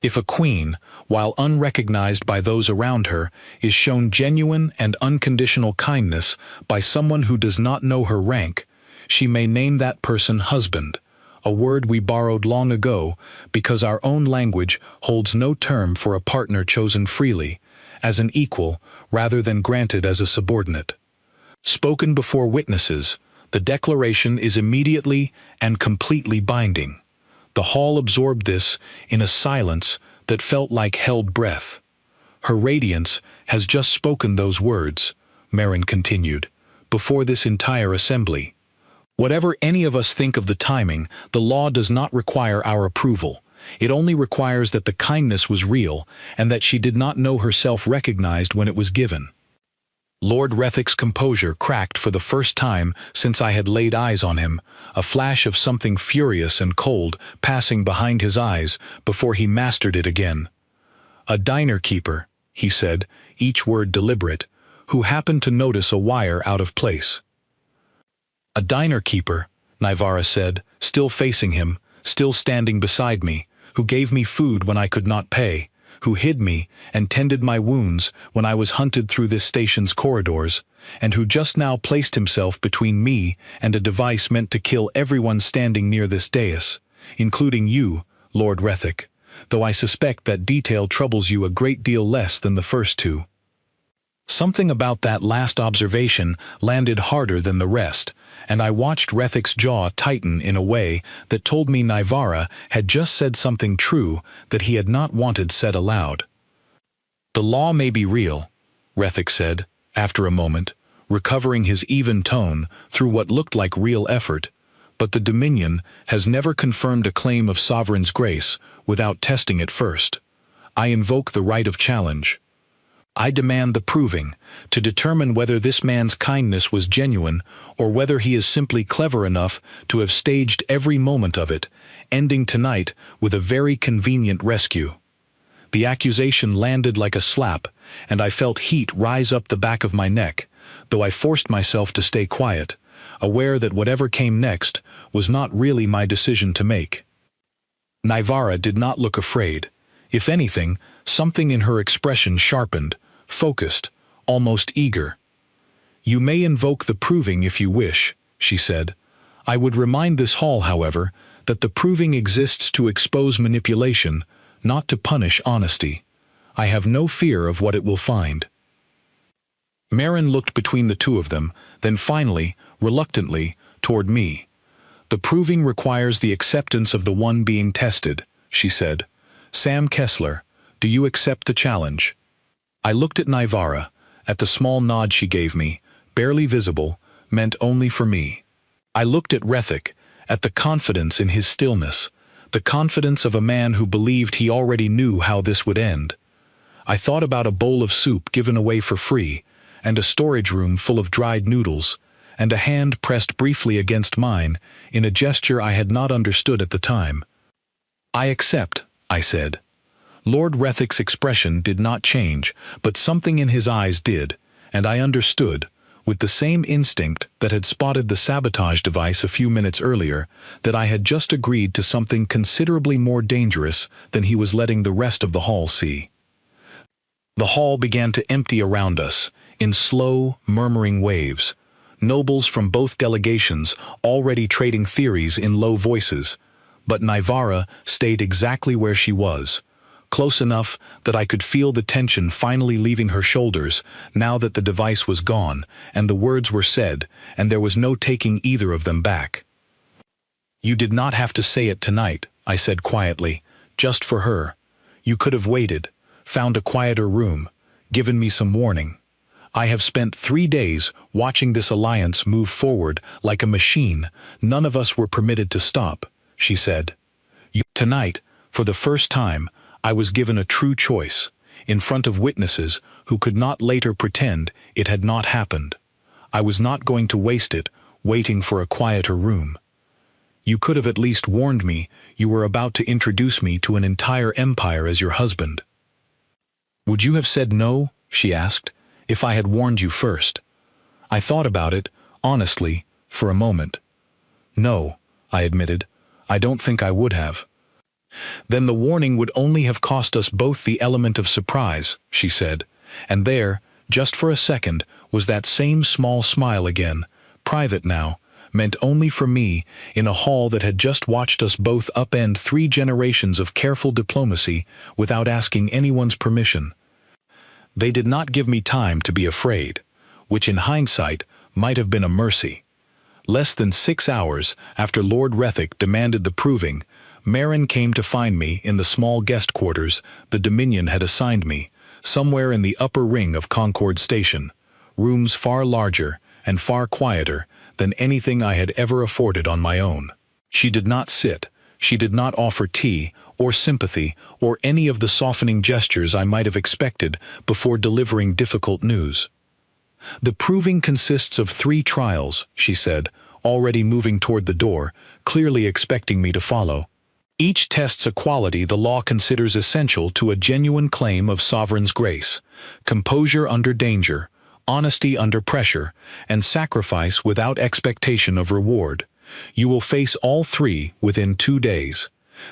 If a queen, while unrecognized by those around her, is shown genuine and unconditional kindness by someone who does not know her rank, she may name that person husband, a word we borrowed long ago because our own language holds no term for a partner chosen freely, as an equal rather than granted as a subordinate. Spoken before witnesses, the declaration is immediately and completely binding." The hall absorbed this in a silence that felt like held breath. "Her Radiance has just spoken those words," Marin continued, "before this entire assembly. Whatever any of us think of the timing, the law does not require our approval. It only requires that the kindness was real and that she did not know herself recognized when it was given." Lord Rethick's composure cracked for the first time since I had laid eyes on him, a flash of something furious and cold passing behind his eyes before he mastered it again. "A diner keeper," he said, each word deliberate, "who happened to notice a wire out of place." "A diner keeper," Naivara said, still facing him, still standing beside me, who gave me food when I could not pay, who hid me and tended my wounds when I was hunted through this station's corridors, and who just now placed himself between me and a device meant to kill everyone standing near this dais, including you, Lord Rethick, though I suspect that detail troubles you a great deal less than the first two. Something about that last observation landed harder than the rest, and I watched Rethick's jaw tighten in a way that told me Naivara had just said something true that he had not wanted said aloud. "The law may be real," Rethick said, after a moment, recovering his even tone through what looked like real effort, "but the Dominion has never confirmed a claim of sovereign's grace without testing it first. I invoke the right of challenge. I demand the proving, to determine whether this man's kindness was genuine or whether he is simply clever enough to have staged every moment of it, ending tonight with a very convenient rescue." The accusation landed like a slap, and I felt heat rise up the back of my neck, though I forced myself to stay quiet, aware that whatever came next was not really my decision to make. Naivara did not look afraid. If anything, something in her expression sharpened, focused, almost eager. "You may invoke the proving if you wish," she said. "I would remind this hall, however, that the proving exists to expose manipulation, not to punish honesty. I have no fear of what it will find." Marin looked between the two of them, then finally, reluctantly, toward me. "The proving requires the acceptance of the one being tested," she said. "Sam Kessler, do you accept the challenge?" I looked at Naivara, at the small nod she gave me, barely visible, meant only for me. I looked at Rethick, at the confidence in his stillness, the confidence of a man who believed he already knew how this would end. I thought about a bowl of soup given away for free, and a storage room full of dried noodles, and a hand pressed briefly against mine, in a gesture I had not understood at the time. "I accept," I said. Lord Rethick's expression did not change, but something in his eyes did, and I understood, with the same instinct that had spotted the sabotage device a few minutes earlier, that I had just agreed to something considerably more dangerous than he was letting the rest of the hall see. The hall began to empty around us, in slow, murmuring waves. Nobles from both delegations already trading theories in low voices, but Naivara stayed exactly where she was, close enough that I could feel the tension finally leaving her shoulders now that the device was gone and the words were said and there was no taking either of them back. "You did not have to say it tonight," I said quietly, "just for her. You could have waited, found a quieter room, given me some warning. I have spent 3 days watching this alliance move forward like a machine. None of us were permitted to stop," she said. "Tonight, for the first time, I was given a true choice, in front of witnesses who could not later pretend it had not happened. I was not going to waste it, waiting for a quieter room. You could have at least warned me you were about to introduce me to an entire empire as your husband." "Would you have said no," she asked, "if I had warned you first?" I thought about it, honestly, for a moment. "No," I admitted, "I don't think I would have." "Then the warning would only have cost us both the element of surprise," she said, and there, just for a second, was that same small smile again, private now, meant only for me, in a hall that had just watched us both upend 3 generations of careful diplomacy without asking anyone's permission. They did not give me time to be afraid, which in hindsight might have been a mercy. Less than 6 hours after Lord Rethick demanded the proving, Marin came to find me in the small guest quarters the Dominion had assigned me, somewhere in the upper ring of Concord Station, rooms far larger and far quieter than anything I had ever afforded on my own. She did not sit, she did not offer tea or sympathy or any of the softening gestures I might have expected before delivering difficult news. "The proving consists of 3 trials," she said, already moving toward the door, clearly expecting me to follow. "Each tests a quality the law considers essential to a genuine claim of sovereign's grace: composure under danger, honesty under pressure, and sacrifice without expectation of reward. You will face all 3 within 2 days.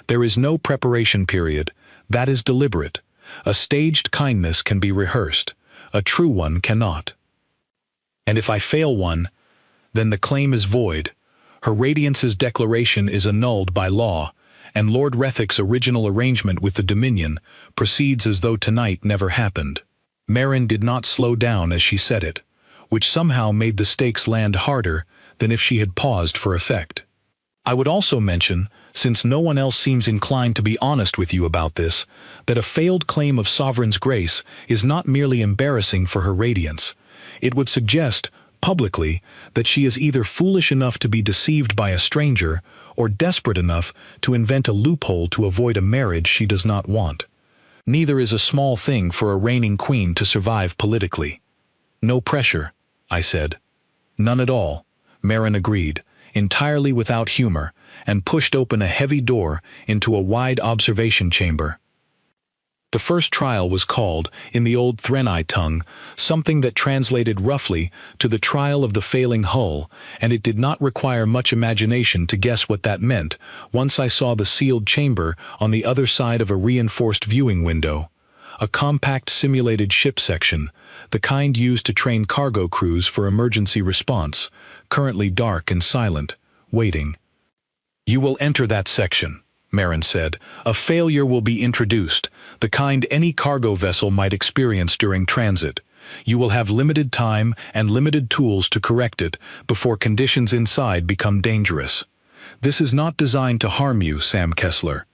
There is no preparation period. That is deliberate. A staged kindness can be rehearsed. A true one cannot. And if I fail one, then the claim is void. Her Radiance's declaration is annulled by law, and Lord Rethic's original arrangement with the Dominion proceeds as though tonight never happened. Merrin did not slow down as she said it, which somehow made the stakes land harder than if she had paused for effect. I would also mention, since no one else seems inclined to be honest with you about this, that a failed claim of Sovereign's grace is not merely embarrassing for her Radiance. It would suggest, publicly, that she is either foolish enough to be deceived by a stranger or desperate enough to invent a loophole to avoid a marriage she does not want. Neither is a small thing for a reigning queen to survive politically. No pressure, I said. None at all, Merrin agreed, entirely without humor, and pushed open a heavy door into a wide observation chamber. The first trial was called, in the old Threnai tongue, something that translated roughly to the trial of the failing hull, and it did not require much imagination to guess what that meant once I saw the sealed chamber on the other side of a reinforced viewing window. A compact simulated ship section, the kind used to train cargo crews for emergency response, currently dark and silent, waiting. "You will enter that section," Merrin said. "A failure will be introduced, the kind any cargo vessel might experience during transit. You will have limited time and limited tools to correct it before conditions inside become dangerous. This is not designed to harm you, Sam Kessler.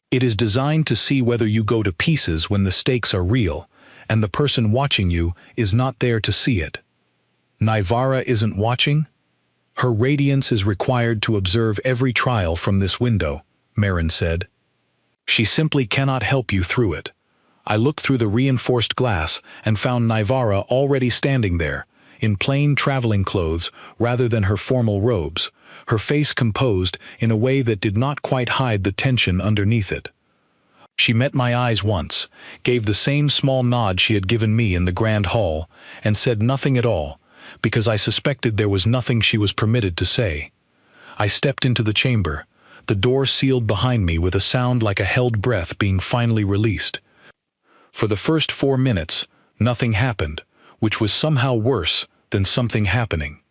It is designed to see whether you go to pieces when the stakes are real, and the person watching you is not there to see it." "Nivara isn't watching?" "Her Radiance is required to observe every trial from this window," Merrin said. "She simply cannot help you through it." I looked through the reinforced glass and found Nivara already standing there, in plain traveling clothes rather than her formal robes, her face composed in a way that did not quite hide the tension underneath it. She met my eyes once, gave the same small nod she had given me in the grand hall, and said nothing at all, because I suspected there was nothing she was permitted to say. I stepped into the chamber, the door sealed behind me with a sound like a held breath being finally released. For the first 4 minutes, nothing happened, which was somehow worse than something happening.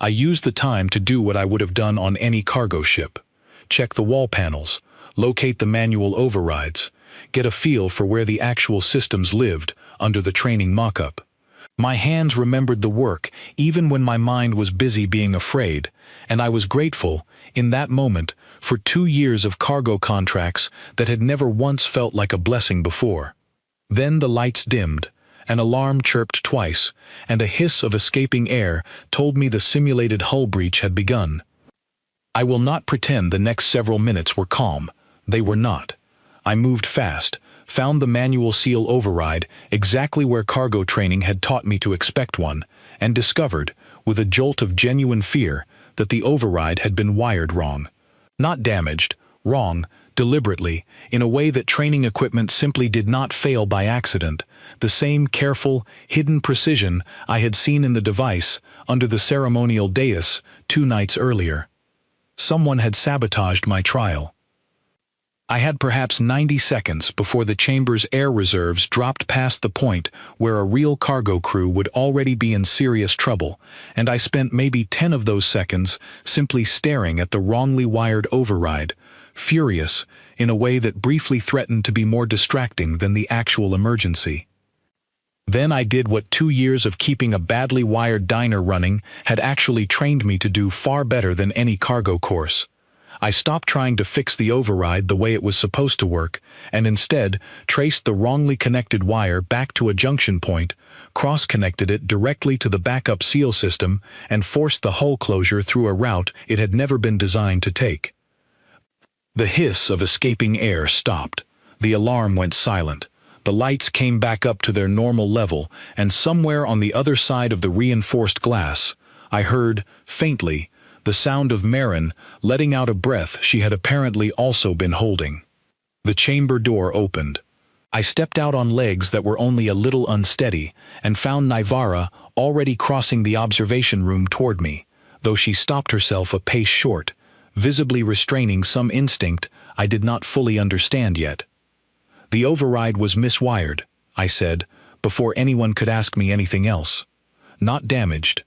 I used the time to do what I would have done on any cargo ship: check the wall panels, locate the manual overrides, get a feel for where the actual systems lived under the training mock-up. My hands remembered the work even when my mind was busy being afraid, and I was grateful, in that moment, for 2 years of cargo contracts that had never once felt like a blessing before. Then the lights dimmed, an alarm chirped twice, and a hiss of escaping air told me the simulated hull breach had begun. I will not pretend the next several minutes were calm. They were not. I moved fast, found the manual seal override exactly where cargo training had taught me to expect one, and discovered, with a jolt of genuine fear, that the override had been wired wrong. Not damaged, wrong, deliberately, in a way that training equipment simply did not fail by accident, the same careful, hidden precision I had seen in the device under the ceremonial dais 2 nights earlier. Someone had sabotaged my trial. I had perhaps 90 seconds before the chamber's air reserves dropped past the point where a real cargo crew would already be in serious trouble, and I spent maybe 10 of those seconds simply staring at the wrongly wired override, furious in a way that briefly threatened to be more distracting than the actual emergency. Then I did what 2 years of keeping a badly wired diner running had actually trained me to do far better than any cargo course. I stopped trying to fix the override the way it was supposed to work, and instead traced the wrongly connected wire back to a junction point, cross-connected it directly to the backup seal system, and forced the hull closure through a route it had never been designed to take. The hiss of escaping air stopped. The alarm went silent. The lights came back up to their normal level, and somewhere on the other side of the reinforced glass, I heard, faintly, the sound of Merrin letting out a breath she had apparently also been holding. The chamber door opened. I stepped out on legs that were only a little unsteady, and found Nivara already crossing the observation room toward me, though she stopped herself a pace short, visibly restraining some instinct I did not fully understand yet. "The override was miswired," I said, before anyone could ask me anything else. "Not damaged.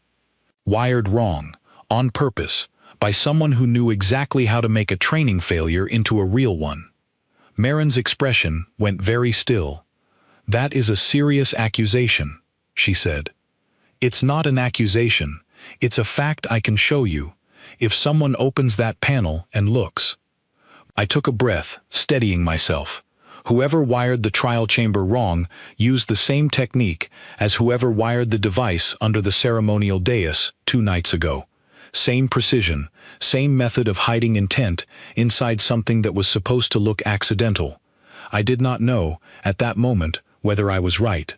Wired wrong, on purpose, by someone who knew exactly how to make a training failure into a real one." Marin's expression went very still. "That is a serious accusation," she said. "It's not an accusation, it's a fact I can show you, if someone opens that panel and looks." I took a breath, steadying myself. Whoever wired the trial chamber wrong used the same technique as whoever wired the device under the ceremonial dais 2 nights ago. Same precision, same method of hiding intent inside something that was supposed to look accidental. I did not know, at that moment, whether I was right.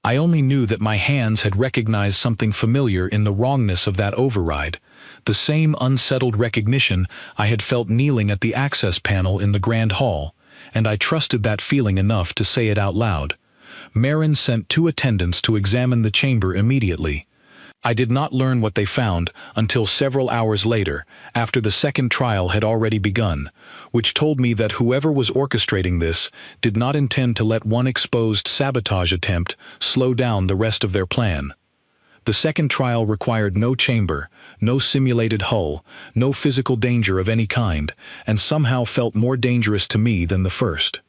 I only knew that my hands had recognized something familiar in the wrongness of that override, the same unsettled recognition I had felt kneeling at the access panel in the grand hall, and I trusted that feeling enough to say it out loud. Marin sent 2 attendants to examine the chamber immediately. I did not learn what they found until several hours later, after the second trial had already begun, which told me that whoever was orchestrating this did not intend to let one exposed sabotage attempt slow down the rest of their plan. The second trial required no chamber, no simulated hull, no physical danger of any kind, and somehow felt more dangerous to me than the first.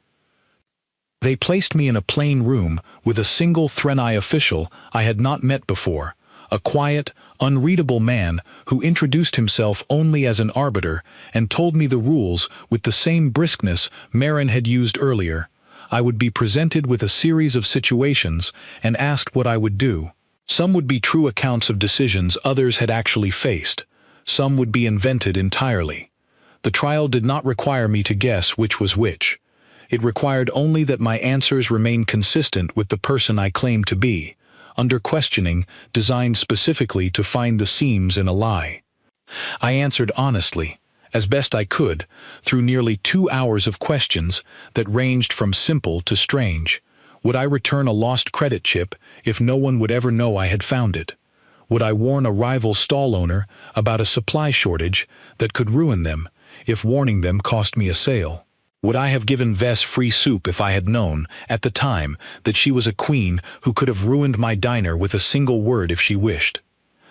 They placed me in a plain room with a single Threnai official I had not met before, a quiet, unreadable man who introduced himself only as an arbiter and told me the rules with the same briskness Marin had used earlier. I would be presented with a series of situations and asked what I would do. Some would be true accounts of decisions others had actually faced. Some would be invented entirely. The trial did not require me to guess which was which. It required only that my answers remain consistent with the person I claimed to be, under questioning designed specifically to find the seams in a lie. I answered honestly, as best I could, through nearly 2 hours of questions that ranged from simple to strange. Would I return a lost credit chip if no one would ever know I had found it? Would I warn a rival stall owner about a supply shortage that could ruin them if warning them cost me a sale? Would I have given Vess free soup if I had known, at the time, that she was a queen who could have ruined my diner with a single word if she wished?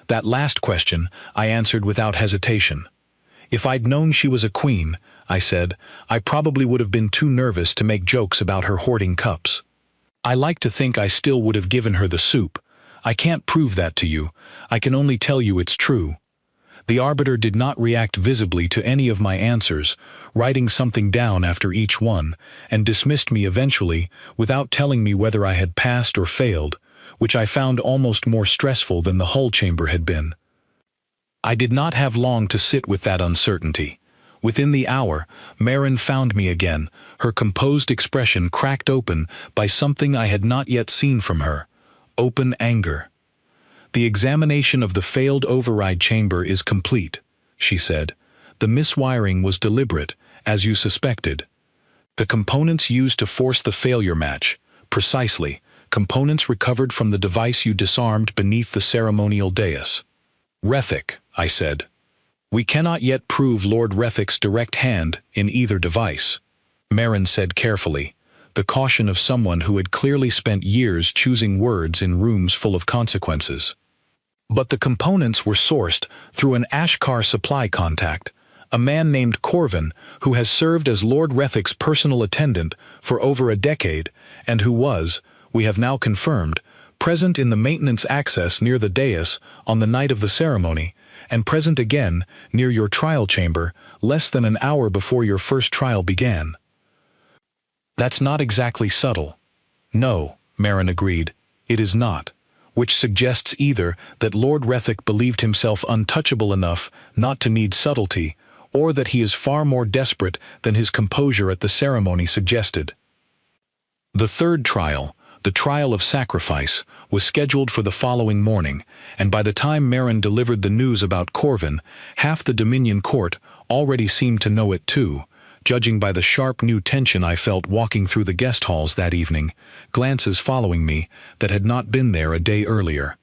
That last question I answered without hesitation. If I'd known she was a queen, I said, I probably would have been too nervous to make jokes about her hoarding cups. I like to think I still would have given her the soup. I can't prove that to you, I can only tell you it's true. The arbiter did not react visibly to any of my answers, writing something down after each one, and dismissed me eventually without telling me whether I had passed or failed, which I found almost more stressful than the hull chamber had been. I did not have long to sit with that uncertainty. Within the hour, Marin found me again, her composed expression cracked open by something I had not yet seen from her: open anger. "The examination of the failed override chamber is complete," she said. "The miswiring was deliberate, as you suspected. The components used to force the failure match, precisely, components recovered from the device you disarmed beneath the ceremonial dais." "Rethick," I said. "We cannot yet prove Lord Rethick's direct hand in either device," Marin said carefully, the caution of someone who had clearly spent years choosing words in rooms full of consequences. "But the components were sourced through an Ashkar supply contact, a man named Corvin who has served as Lord Rethick's personal attendant for over a decade and who was, we have now confirmed, present in the maintenance access near the dais on the night of the ceremony, and present again near your trial chamber less than an hour before your first trial began." "That's not exactly subtle." "No," Marin agreed, "it is not. Which suggests either that Lord Rethick believed himself untouchable enough not to need subtlety, or that he is far more desperate than his composure at the ceremony suggested." The third trial, the trial of sacrifice, was scheduled for the following morning, and by the time Marin delivered the news about Corvin, half the Dominion court already seemed to know it too, judging by the sharp new tension I felt walking through the guest halls that evening, glances following me that had not been there a day earlier.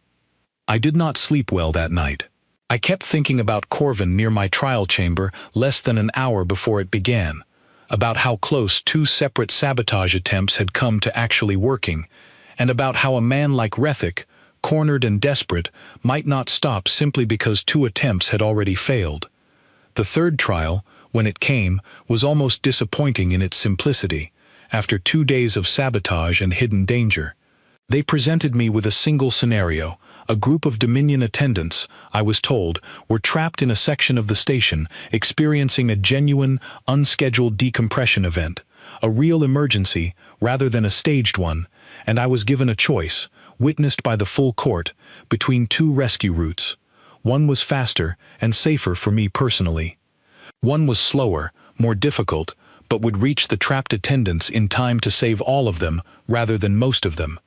I did not sleep well that night. I kept thinking about Corvin near my trial chamber less than an hour before it began, about how close two separate sabotage attempts had come to actually working, and about how a man like Rethick, cornered and desperate, might not stop simply because two attempts had already failed. The third trial, when it came, was almost disappointing in its simplicity, after 2 days of sabotage and hidden danger. They presented me with a single scenario. A group of Dominion attendants, I was told, were trapped in a section of the station, experiencing a genuine, unscheduled decompression event, a real emergency rather than a staged one, and I was given a choice, witnessed by the full court, between two rescue routes. One was faster and safer for me personally. One was slower, more difficult, but would reach the trapped attendants in time to save all of them rather than most of them.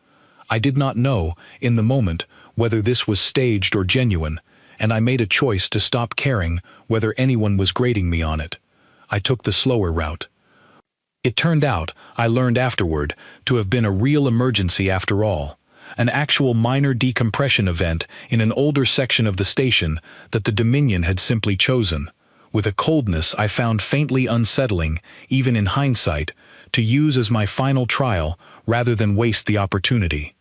I did not know, in the moment, whether this was staged or genuine, and I made a choice to stop caring whether anyone was grading me on it. I took the slower route. It turned out, I learned afterward, to have been a real emergency after all, an actual minor decompression event in an older section of the station that the Dominion had simply chosen, with a coldness I found faintly unsettling, even in hindsight, to use as my final trial rather than waste the opportunity.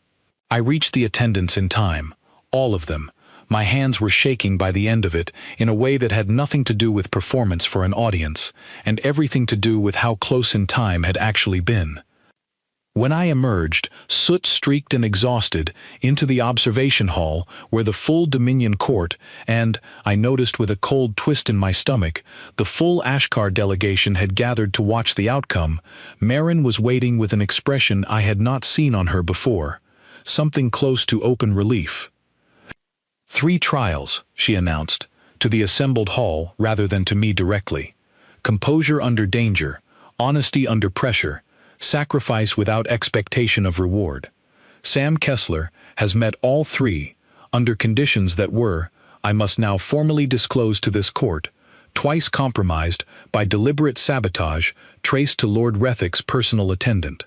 I reached the attendants in time, all of them. My hands were shaking by the end of it in a way that had nothing to do with performance for an audience, and everything to do with how close in time had actually been. When I emerged, soot-streaked and exhausted, into the observation hall where the full Dominion court and, I noticed with a cold twist in my stomach, the full Ashkar delegation had gathered to watch the outcome, Marin was waiting with an expression I had not seen on her before. Something close to open relief. 3 trials, she announced, to the assembled hall rather than to me directly. Composure under danger, honesty under pressure, sacrifice without expectation of reward. Sam Kessler has met all 3, under conditions that were, I must now formally disclose to this court, twice compromised by deliberate sabotage traced to Lord Rethick's personal attendant.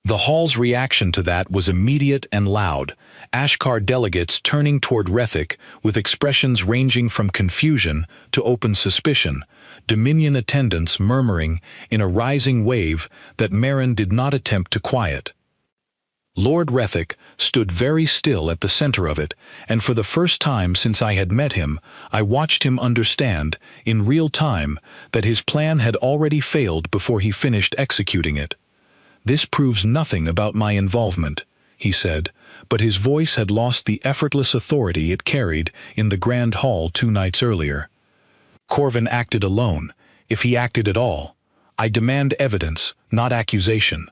The hall's reaction to that was immediate and loud, Ashkar delegates turning toward Rethick with expressions ranging from confusion to open suspicion, Dominion attendants murmuring in a rising wave that Marin did not attempt to quiet. Lord Rethick stood very still at the center of it, and for the first time since I had met him, I watched him understand, in real time, that his plan had already failed before he finished executing it. "This proves nothing about my involvement," he said, but his voice had lost the effortless authority it carried in the Grand Hall 2 nights earlier. "Corvin acted alone, if he acted at all. I demand evidence, not accusation."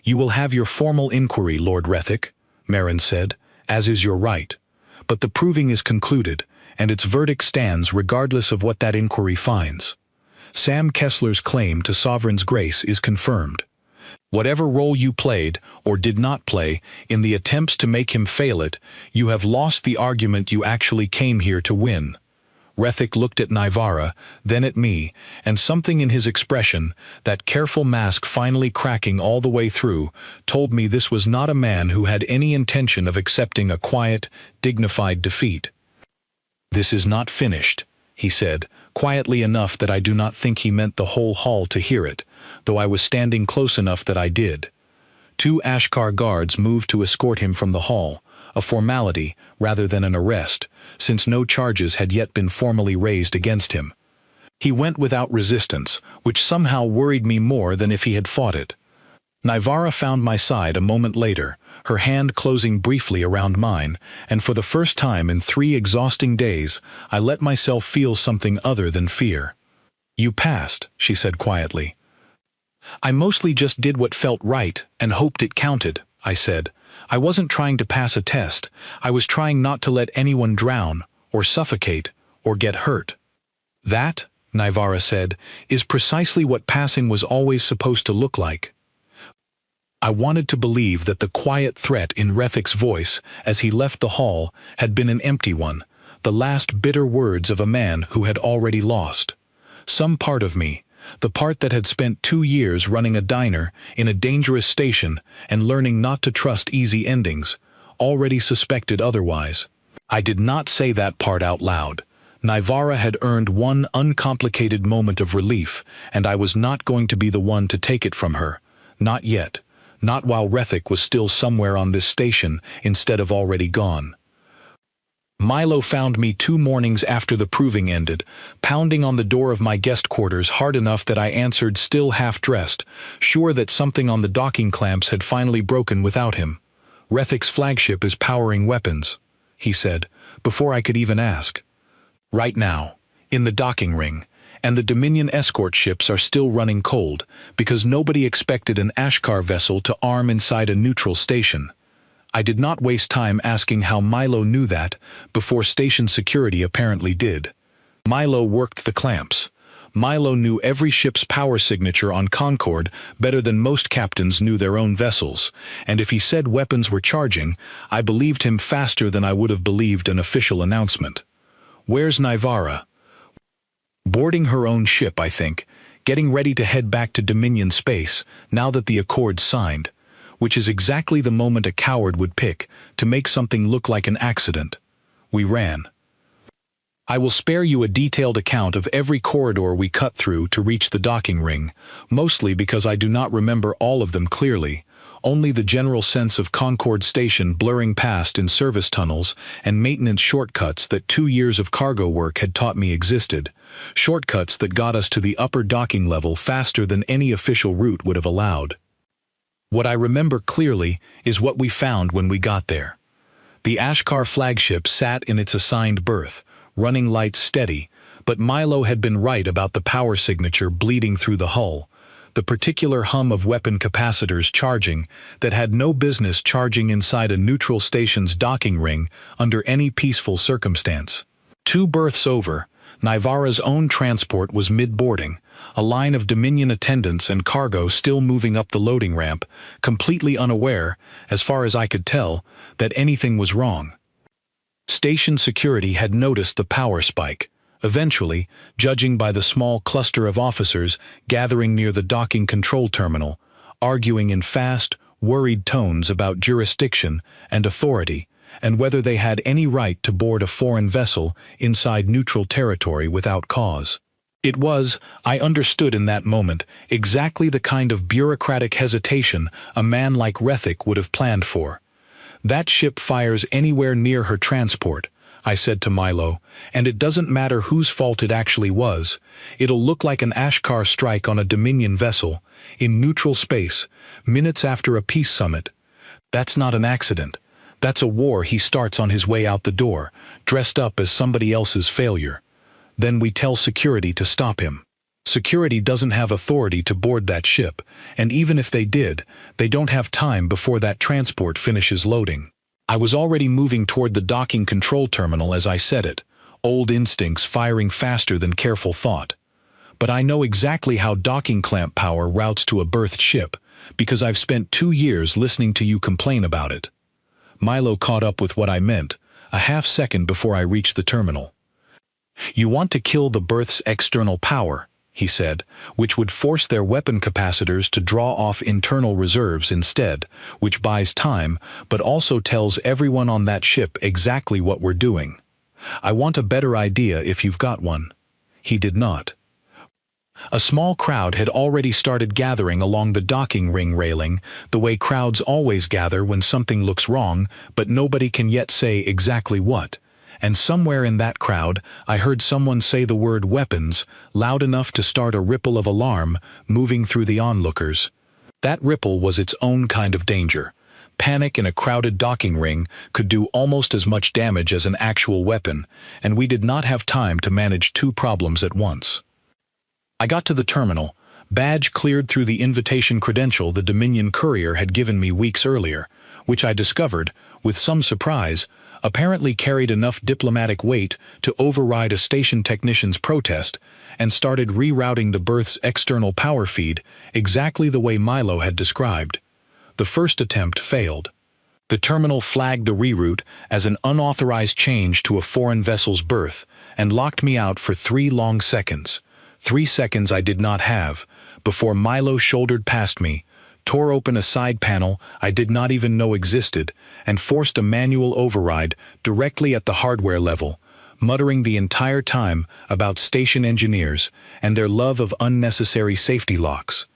"You will have your formal inquiry, Lord Rethick," Marin said, "as is your right. But the proving is concluded, and its verdict stands regardless of what that inquiry finds. Sam Kessler's claim to Sovereign's grace is confirmed. Whatever role you played, or did not play, in the attempts to make him fail it, you have lost the argument you actually came here to win." Rethick looked at Naivara, then at me, and something in his expression, that careful mask finally cracking all the way through, told me this was not a man who had any intention of accepting a quiet, dignified defeat. "This is not finished," he said, quietly enough that I do not think he meant the whole hall to hear it, though I was standing close enough that I did. 2 Ashkar guards moved to escort him from the hall, a formality rather than an arrest, since no charges had yet been formally raised against him. He went without resistance, which somehow worried me more than if he had fought it. Naivara found my side a moment later, her hand closing briefly around mine, and for the first time in 3 exhausting days, I let myself feel something other than fear. "You passed," she said quietly. "I mostly just did what felt right and hoped it counted," I said. "I wasn't trying to pass a test. I was trying not to let anyone drown, or suffocate, or get hurt." "That," Naivara said, "is precisely what passing was always supposed to look like." I wanted to believe that the quiet threat in Rethick's voice as he left the hall had been an empty one, the last bitter words of a man who had already lost. Some part of me, the part that had spent 2 years running a diner in a dangerous station and learning not to trust easy endings, already suspected otherwise. I did not say that part out loud. Naivara had earned one uncomplicated moment of relief, and I was not going to be the one to take it from her. Not yet. Not while Rethik was still somewhere on this station instead of already gone. Milo found me 2 mornings after the proving ended, pounding on the door of my guest quarters hard enough that I answered still half-dressed, sure that something on the docking clamps had finally broken without him. "Rethik's flagship is powering weapons," he said, before I could even ask. "Right now, in the docking ring, and the Dominion escort ships are still running cold, because nobody expected an Ashkar vessel to arm inside a neutral station." I did not waste time asking how Milo knew that, before station security apparently did. Milo worked the clamps. Milo knew every ship's power signature on Concord better than most captains knew their own vessels, and if he said weapons were charging, I believed him faster than I would have believed an official announcement. "Where's Naivara?" "Boarding her own ship, I think, getting ready to head back to Dominion space, now that the accord's signed. Which is exactly the moment a coward would pick to make something look like an accident. We ran. I will spare you a detailed account of every corridor we cut through to reach the docking ring, mostly because I do not remember all of them clearly, only the general sense of Concord Station blurring past in service tunnels and maintenance shortcuts that 2 years of cargo work had taught me existed, shortcuts that got us to the upper docking level faster than any official route would have allowed. What I remember clearly is what we found when we got there. The Ashkar flagship sat in its assigned berth, running lights steady, but Milo had been right about the power signature bleeding through the hull, the particular hum of weapon capacitors charging that had no business charging inside a neutral station's docking ring under any peaceful circumstance. 2 berths over, Naivara's own transport was mid-boarding, a line of Dominion attendants and cargo still moving up the loading ramp, completely unaware, as far as I could tell, that anything was wrong. Station security had noticed the power spike, eventually, judging by the small cluster of officers gathering near the docking control terminal, arguing in fast, worried tones about jurisdiction and authority, and whether they had any right to board a foreign vessel inside neutral territory without cause. It was, I understood in that moment, exactly the kind of bureaucratic hesitation a man like Rethik would have planned for. "That ship fires anywhere near her transport," I said to Milo, "and it doesn't matter whose fault it actually was. It'll look like an Ashkar strike on a Dominion vessel, in neutral space, minutes after a peace summit. That's not an accident. That's a war he starts on his way out the door, dressed up as somebody else's failure. Then we tell security to stop him. Security doesn't have authority to board that ship, and even if they did, they don't have time before that transport finishes loading." I was already moving toward the docking control terminal as I said it, old instincts firing faster than careful thought. But I know exactly how docking clamp power routes to a berthed ship, because I've spent 2 years listening to you complain about it. Milo caught up with what I meant, a half-second before I reached the terminal. "You want to kill the berth's external power," he said, "which would force their weapon capacitors to draw off internal reserves instead, which buys time, but also tells everyone on that ship exactly what we're doing. I want a better idea if you've got one." He did not. A small crowd had already started gathering along the docking ring railing, the way crowds always gather when something looks wrong, but nobody can yet say exactly what. And somewhere in that crowd, I heard someone say the word weapons, loud enough to start a ripple of alarm moving through the onlookers. That ripple was its own kind of danger. Panic in a crowded docking ring could do almost as much damage as an actual weapon, and we did not have time to manage 2 problems at once. I got to the terminal, badge cleared through the invitation credential the Dominion courier had given me weeks earlier, which I discovered, with some surprise, apparently carried enough diplomatic weight to override a station technician's protest, and started rerouting the berth's external power feed exactly the way Milo had described. The first attempt failed. The terminal flagged the reroute as an unauthorized change to a foreign vessel's berth and locked me out for 3 long seconds. 3 seconds I did not have, before Milo shouldered past me, tore open a side panel I did not even know existed, and forced a manual override directly at the hardware level, muttering the entire time about station engineers and their love of unnecessary safety locks.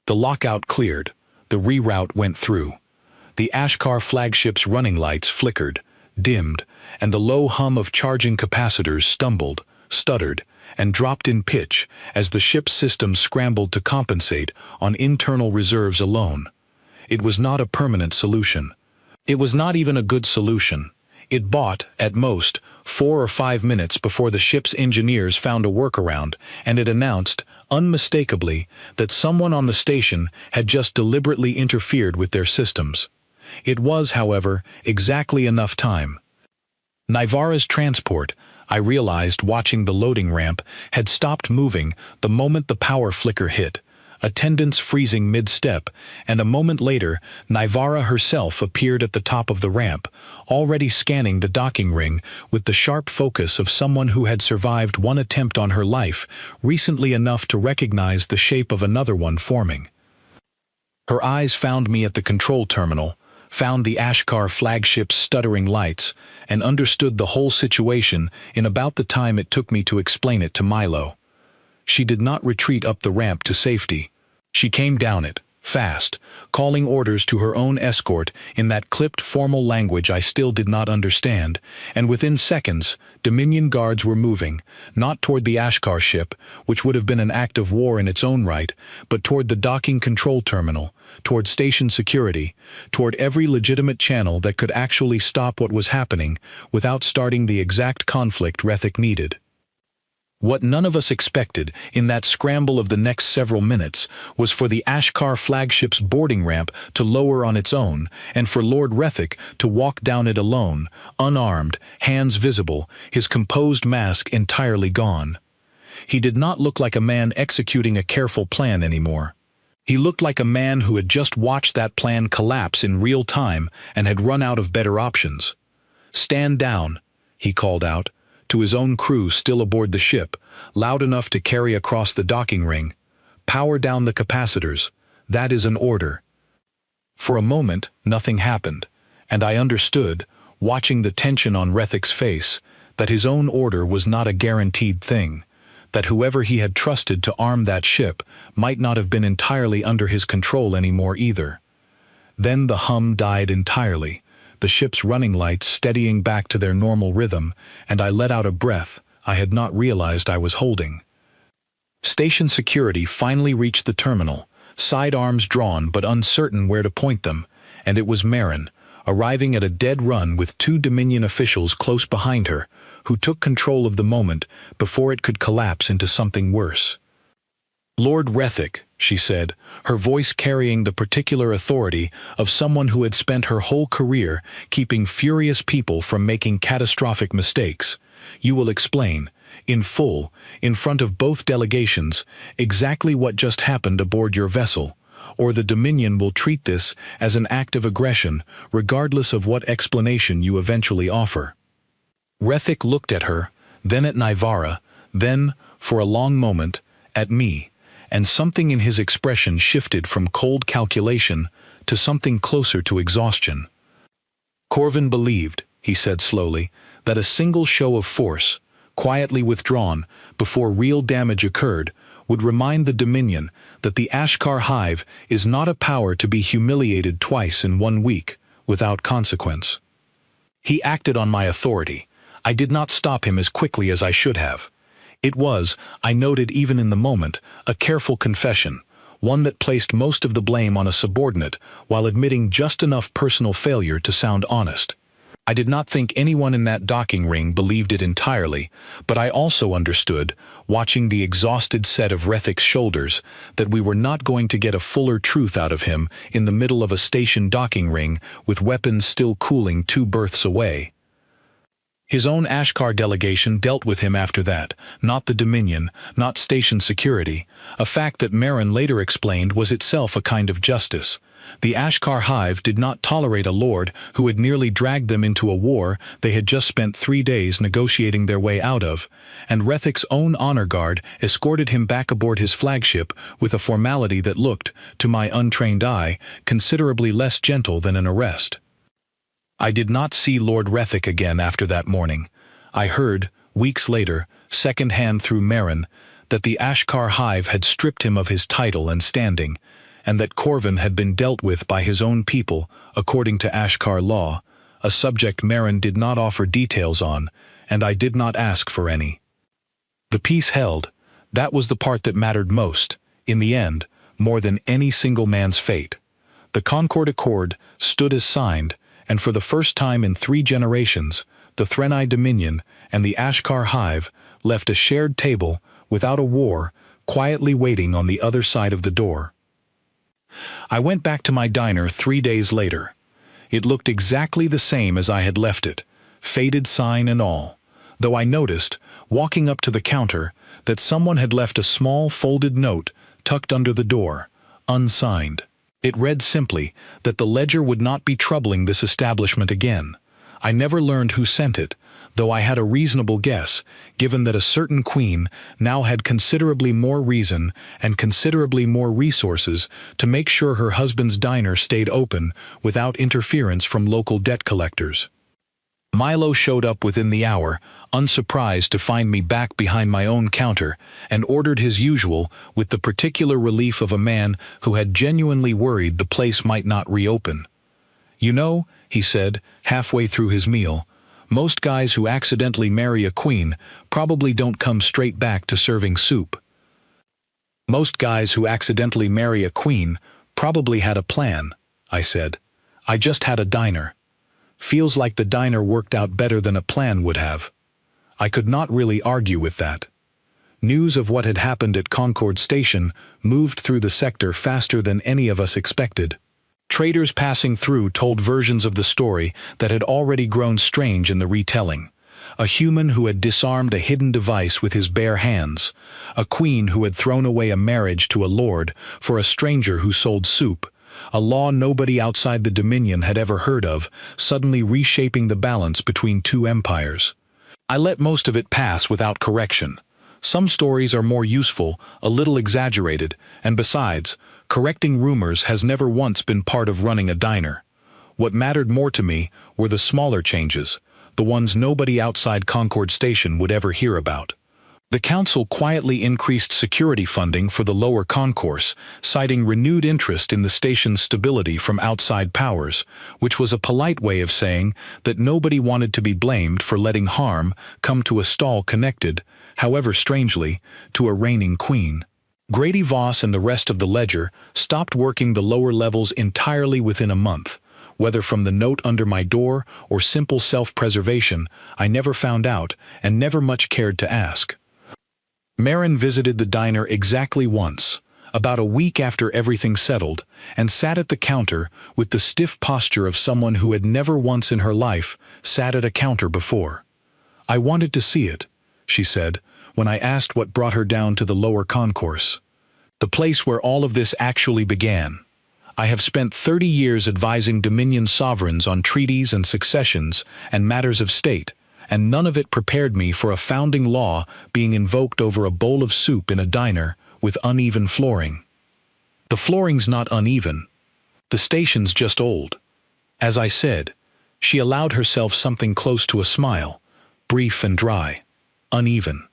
The lockout cleared, the reroute went through. The Ashkar flagship's running lights flickered, dimmed, and the low hum of charging capacitors stumbled, stuttered, and dropped in pitch as the ship's systems scrambled to compensate on internal reserves alone. It was not a permanent solution. It was not even a good solution. It bought, at most, 4 or 5 minutes before the ship's engineers found a workaround, and it announced, unmistakably, that someone on the station had just deliberately interfered with their systems. It was, however, exactly enough time. Nivara's transport, I realized watching the loading ramp, had stopped moving the moment the power flicker hit, attendants freezing mid-step, and a moment later Nivara herself appeared at the top of the ramp, already scanning the docking ring with the sharp focus of someone who had survived one attempt on her life recently enough to recognize the shape of another one forming. Her eyes found me at the control terminal, found the Ashkar flagship's stuttering lights, and understood the whole situation in about the time it took me to explain it to Milo. She did not retreat up the ramp to safety. She came down it, fast, calling orders to her own escort in that clipped formal language I still did not understand, and within seconds, Dominion guards were moving, not toward the Ashkar ship, which would have been an act of war in its own right, but toward the docking control terminal, toward station security, toward every legitimate channel that could actually stop what was happening without starting the exact conflict Rethik needed. What none of us expected in that scramble of the next several minutes was for the Ashkar flagship's boarding ramp to lower on its own, and for Lord Rethik to walk down it alone, unarmed, hands visible, his composed mask entirely gone. He did not look like a man executing a careful plan anymore. He looked like a man who had just watched that plan collapse in real time and had run out of better options. "Stand down," he called out, to his own crew still aboard the ship, loud enough to carry across the docking ring. "Power down the capacitors. That is an order." For a moment, nothing happened, and I understood, watching the tension on Rethik's face, that his own order was not a guaranteed thing, that whoever he had trusted to arm that ship might not have been entirely under his control anymore either. Then the hum died entirely, the ship's running lights steadying back to their normal rhythm, and I let out a breath I had not realized I was holding. Station security finally reached the terminal, sidearms drawn but uncertain where to point them, and it was Marin, arriving at a dead run with 2 Dominion officials close behind her, who took control of the moment before it could collapse into something worse. "Lord Rethik," she said, her voice carrying the particular authority of someone who had spent her whole career keeping furious people from making catastrophic mistakes, "you will explain, in full, in front of both delegations, exactly what just happened aboard your vessel, or the Dominion will treat this as an act of aggression, regardless of what explanation you eventually offer." Rethik looked at her, then at Nivara, then, for a long moment, at me, and something in his expression shifted from cold calculation to something closer to exhaustion. "Corvin believed," he said slowly, "that a single show of force, quietly withdrawn, before real damage occurred, would remind the Dominion that the Ashkar hive is not a power to be humiliated twice in 1 week, without consequence. He acted on my authority. I did not stop him as quickly as I should have. It was, I noted even in the moment, a careful confession, one that placed most of the blame on a subordinate while admitting just enough personal failure to sound honest. I did not think anyone in that docking ring believed it entirely, but I also understood, watching the exhausted set of Rethik's shoulders, that we were not going to get a fuller truth out of him in the middle of a station docking ring with weapons still cooling 2 berths away. His own Ashkar delegation dealt with him after that, not the Dominion, not station security, a fact that Marin later explained was itself a kind of justice. The Ashkar hive did not tolerate a lord who had nearly dragged them into a war they had just spent 3 days negotiating their way out of, and Rethic's own honor guard escorted him back aboard his flagship with a formality that looked, to my untrained eye, considerably less gentle than an arrest. I did not see Lord Rethic again after that morning. I heard, weeks later, second-hand through Marin, that the Ashkar hive had stripped him of his title and standing, and that Corvin had been dealt with by his own people according to Ashkar law, a subject Marin did not offer details on, and I did not ask for any. The peace held. That was the part that mattered most, in the end, more than any single man's fate. The Concord Accord stood as signed, and for the first time in 3 generations, the Threnai Dominion and the Ashkar hive left a shared table without a war, quietly waiting on the other side of the door. I went back to my diner 3 days later. It looked exactly the same as I had left it, faded sign and all, though I noticed, walking up to the counter, that someone had left a small folded note tucked under the door, unsigned. It read simply that the ledger would not be troubling this establishment again. I never learned who sent it, though I had a reasonable guess, given that a certain queen now had considerably more reason and considerably more resources to make sure her husband's diner stayed open without interference from local debt collectors. Milo showed up within the hour, unsurprised to find me back behind my own counter, and ordered his usual with the particular relief of a man who had genuinely worried the place might not reopen. "You know," he said, halfway through his meal, "most guys who accidentally marry a queen probably don't come straight back to serving soup." "Most guys who accidentally marry a queen probably had a plan," I said. "I just had a diner. Feels like the diner worked out better than a plan would have." I could not really argue with that. News of what had happened at Concord Station moved through the sector faster than any of us expected. Traders passing through told versions of the story that had already grown strange in the retelling. A human who had disarmed a hidden device with his bare hands. A queen who had thrown away a marriage to a lord for a stranger who sold soup. A law nobody outside the Dominion had ever heard of, suddenly reshaping the balance between 2 empires. I let most of it pass without correction. Some stories are more useful, a little exaggerated, and besides, correcting rumors has never once been part of running a diner. What mattered more to me were the smaller changes, the ones nobody outside Concord Station would ever hear about. The council quietly increased security funding for the lower concourse, citing renewed interest in the station's stability from outside powers, which was a polite way of saying that nobody wanted to be blamed for letting harm come to a stall connected, however strangely, to a reigning queen. Grady Voss and the rest of the ledger stopped working the lower levels entirely within a month. Whether from the note under my door or simple self-preservation, I never found out and never much cared to ask. Marin visited the diner exactly once, about a week after everything settled, and sat at the counter with the stiff posture of someone who had never once in her life sat at a counter before. "I wanted to see it," she said, when I asked what brought her down to the lower concourse. "The place where all of this actually began. I have spent 30 years advising Dominion sovereigns on treaties and successions and matters of state, and none of it prepared me for a founding law being invoked over a bowl of soup in a diner with uneven flooring. The flooring's not uneven. The station's just old." As I said, she allowed herself something close to a smile, brief and dry. Uneven.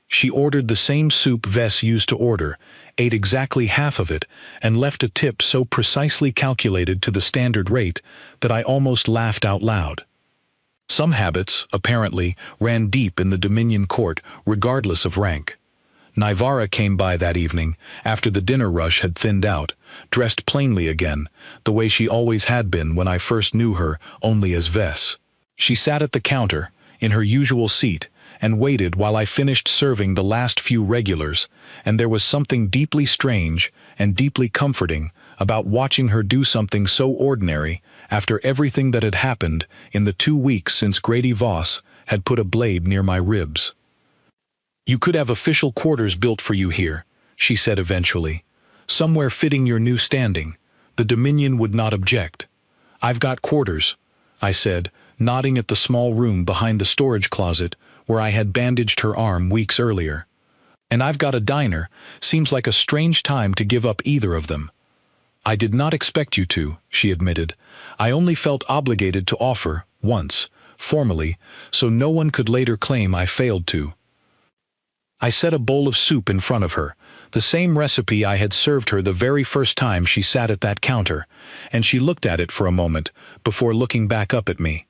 She ordered the same soup Vess used to order, ate exactly half of it, and left a tip so precisely calculated to the standard rate that I almost laughed out loud. Some habits, apparently, ran deep in the Dominion court, regardless of rank. Nivara came by that evening, after the dinner rush had thinned out, dressed plainly again, the way she always had been when I first knew her only as Vess. She sat at the counter, in her usual seat, and waited while I finished serving the last few regulars, and there was something deeply strange and deeply comforting about watching her do something so ordinary after everything that had happened in the 2 weeks since Grady Voss had put a blade near my ribs. "You could have official quarters built for you here," she said eventually. "Somewhere fitting your new standing. The Dominion would not object." "I've got quarters," I said, nodding at the small room behind the storage closet where I had bandaged her arm weeks earlier. "And I've got a diner. Seems like a strange time to give up either of them." "I did not expect you to," she admitted. "I only felt obligated to offer, once, formally, so no one could later claim I failed to." I set a bowl of soup in front of her, the same recipe I had served her the very first time she sat at that counter, and she looked at it for a moment before looking back up at me.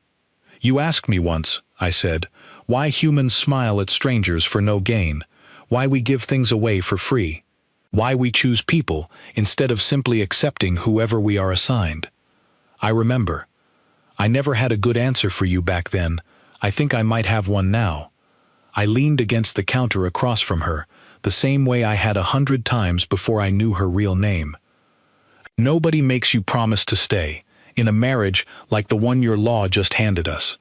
"You asked me once," I said, "why humans smile at strangers for no gain, why we give things away for free, why we choose people instead of simply accepting whoever we are assigned." I remember. I never had a good answer for you back then. I think I might have one now. I leaned against the counter across from her, the same way I had 100 times before I knew her real name. "Nobody makes you promise to stay, in a marriage like the one your law just handed us.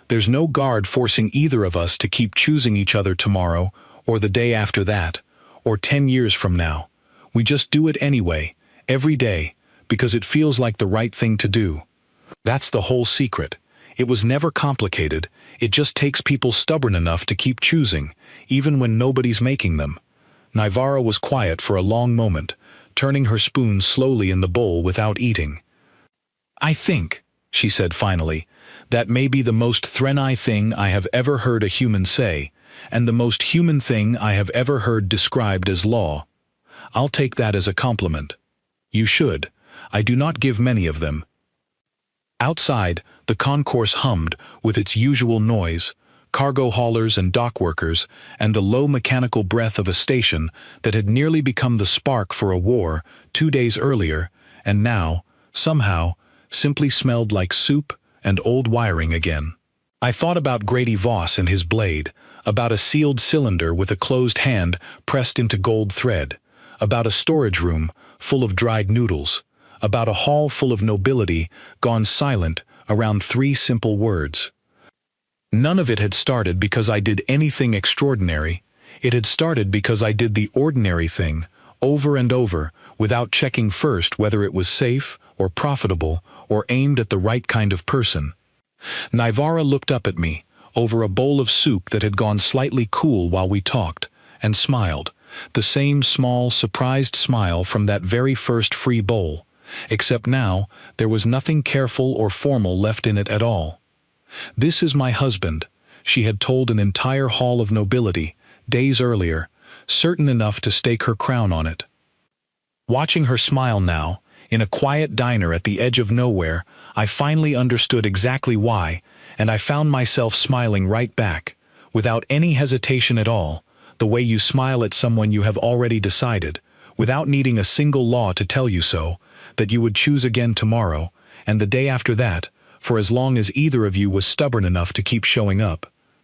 There's no guard forcing either of us to keep choosing each other tomorrow, or the day after that, or 10 years from now. We just do it anyway, every day, because it feels like the right thing to do. That's the whole secret. It was never complicated. It just takes people stubborn enough to keep choosing, even when nobody's making them." Naivara was quiet for a long moment, turning her spoon slowly in the bowl without eating. "I think," she said finally, "that may be the most Threnai thing I have ever heard a human say, and the most human thing I have ever heard described as law. I'll take that as a compliment. You should. I do not give many of them." Outside, the concourse hummed with its usual noise, cargo haulers and dock workers, and the low mechanical breath of a station that had nearly become the spark for a war 2 days earlier, and now, somehow, simply smelled like soup and old wiring again. I thought about Grady Voss and his blade, about a sealed cylinder with a closed hand pressed into gold thread, about a storage room full of dried noodles, about a hall full of nobility gone silent around 3 simple words. None of it had started because I did anything extraordinary. It had started because I did the ordinary thing, over and over, without checking first whether it was safe or profitable or aimed at the right kind of person. Naivara looked up at me, over a bowl of soup that had gone slightly cool while we talked, and smiled, the same small, surprised smile from that very first free bowl, except now there was nothing careful or formal left in it at all. "This is my husband," she had told an entire hall of nobility, days earlier, certain enough to stake her crown on it. Watching her smile now, in a quiet diner at the edge of nowhere, I finally understood exactly why, and I found myself smiling right back, without any hesitation at all, the way you smile at someone you have already decided, without needing a single law to tell you so, that you would choose again tomorrow, and the day after that, for as long as either of you was stubborn enough to keep showing up.